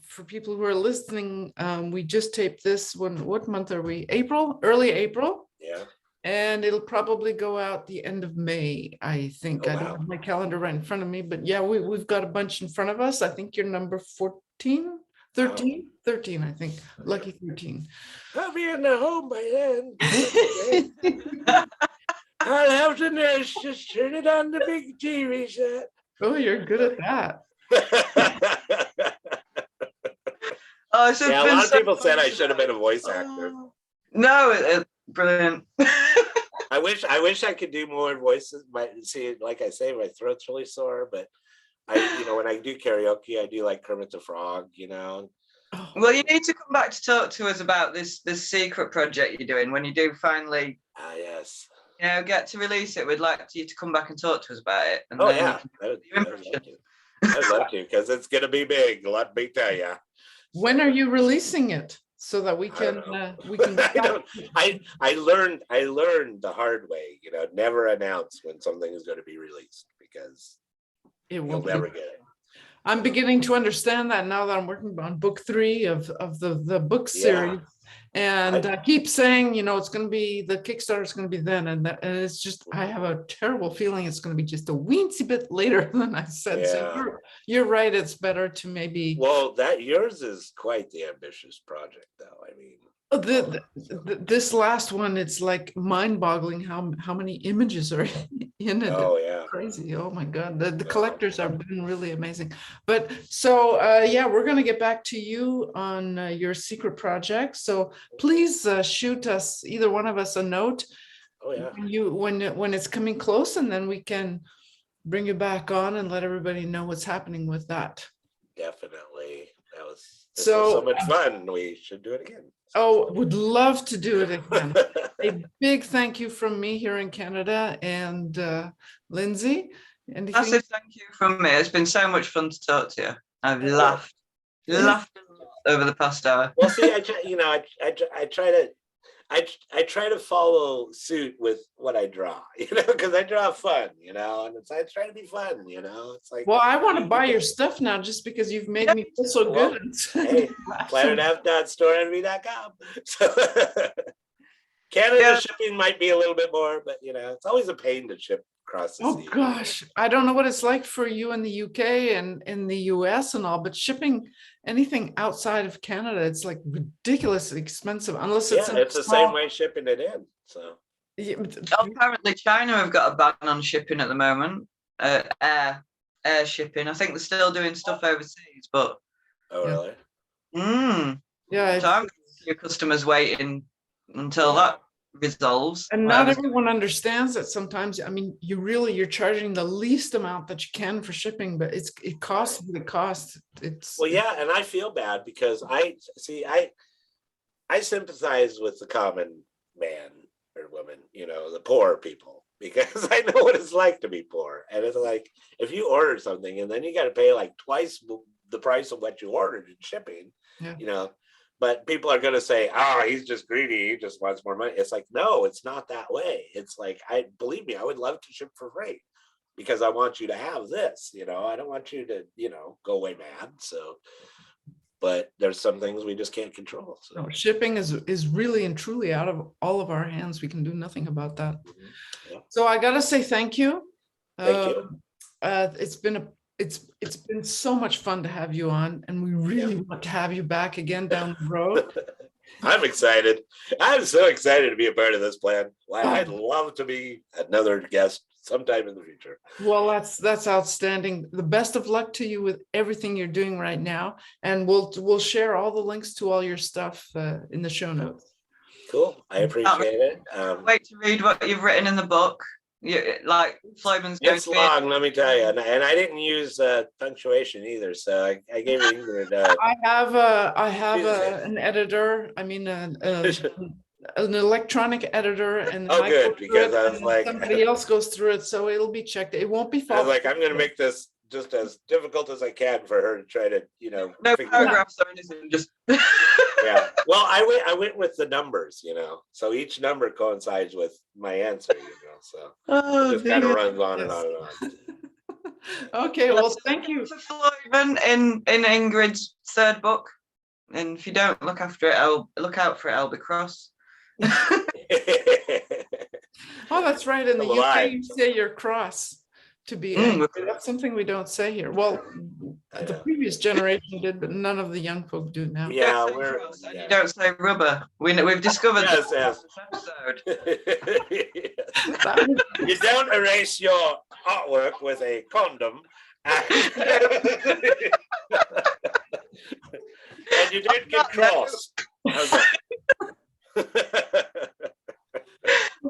for people who are listening. We just taped this one. What month are we? April, early April.
Yeah.
And it'll probably go out the end of May, I think.
Oh,
I
wow.
don't have my calendar right in front of me, but yeah, we've got a bunch in front of us. I think you're number 14, 13, wow. 13, I think. Lucky 13.
I'll be in the home by then. I'll have to nurse, just turn it on the big TV set.
Oh, you're good at that.
Oh,
yeah, a lot of people said I should have been a voice actor.
No, brilliant.
I wish I could do more voices. See, like I say, my throat's really sore, but when I do karaoke, I do like Kermit the Frog,
Well, you need to come back to talk to us about this secret project you're doing when you do finally.
Yes.
Get to release it. We'd like you to come back and talk to us about it. And
yeah, I would love to, because it's going to be big. Let me tell you.
When are you releasing it so that we can
I learned the hard way. Never announce when something is going to be released, because you'll never get it.
I'm beginning to understand that now that I'm working on book 3 of the book series. And I keep saying, it's going to be, the Kickstarter is going to be then. And it's just, I have a terrible feeling it's going to be just a weensy bit later than I said.
Yeah.
So you're right. It's better to maybe.
Well, yours is quite the ambitious project, though. I mean,
this last one, it's like mind-boggling how many images are in it.
Oh, yeah.
It's crazy. Oh my God. The collectors have been really amazing. But so we're going to get back to you on your secret project. So please shoot us, either one of us, a note.
Oh yeah.
When it's coming close, and then we can bring you back on and let everybody know what's happening with that.
Definitely. This was so much fun. We should do it again.
Oh, would love to do it again. A big thank you from me here in Canada, and Lindsey.
Massive thank you from me. It's been so much fun to talk to you. I've laughed a lot over the past hour.
Well, see, I try to follow suit with what I draw, because I draw fun, and I try to be fun, It's like,
well, I want to buy your stuff now just because you've made me feel so good.
Hey, planetf.storenvy.com. So Canada shipping might be a little bit more, but it's always a pain to ship across the sea.
Oh gosh, I don't know what it's like for you in the UK and in the US and all, but shipping anything outside of Canada, it's like ridiculously expensive, unless it's
the same way shipping it in. So
apparently China have got a ban on shipping at the moment, air shipping. I think they're still doing stuff overseas, but
really?
Yeah.
So I'm your customers waiting until that resolves.
And not everyone understands that sometimes. I mean, you're charging the least amount that you can for shipping, but it costs what it costs.
And I feel bad because I sympathize with the common man or woman, the poor people, because I know what it's like to be poor. And it's like, if you order something and then you got to pay like twice the price of what you ordered in shipping, but people are going to say, he's just greedy. He just wants more money. It's like, no, it's not that way. It's like, believe me, I would love to ship for free because I want you to have this, I don't want you to, go away mad. So, but there's some things we just can't control. So.
No, shipping is really and truly out of all of our hands. We can do nothing about that.
Mm-hmm. Yeah.
So I got to say, thank you.
Thank you.
It's been so much fun to have you on, and we really want to have you back again down the road.
I'm excited. I'm so excited to be a part of this plan. I'd love to be another guest sometime in the future.
Well, that's outstanding. The best of luck to you with everything you're doing right now, and we'll share all the links to all your stuff in the show notes.
Cool. I appreciate it.
Wait to read what you've written in the book. Like Floydman's going
It's
to be
long, let me tell you, and I didn't use punctuation either, so I gave Ingrid.
I have an editor. I mean, an electronic editor, and
Oh,
I
good,
go through
because
it,
I was
and
like-
somebody else goes through it, so it'll be checked. It won't be
I was
fault.
like, I'm going to make this just as difficult as I can for her to try to,
no
figure out.
paragraphs or anything. Just
Yeah. Well, I went with the numbers, so each number coincides with my answer, so it just kind of runs on and on and on.
Okay, well, thank you.
For Floydman in Ingrid's third book, and if you don't look after it, look out for it. I'll be cross.
Oh, that's right. In the
So will I.
UK, you say you're cross to be
Mm,
angry.
we're
That's something we don't say here. Well,
I
the
know.
previous generation did, but none of the young folk do now.
You
Yeah,
don't say
we're.
cross and
Yeah.
you don't say rubber. We've discovered
Yes,
that
yes.
this episode.
That was-
You don't erase your artwork with a condom. And you don't get cross. How's that?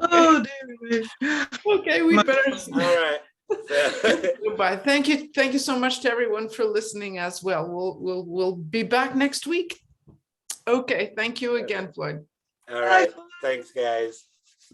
Oh dear me.
Okay, we better.
All right.
Goodbye. Thank you so much to everyone for listening as well. We'll be back next week. Okay, thank you again, Floyd.
All right. Thanks, guys.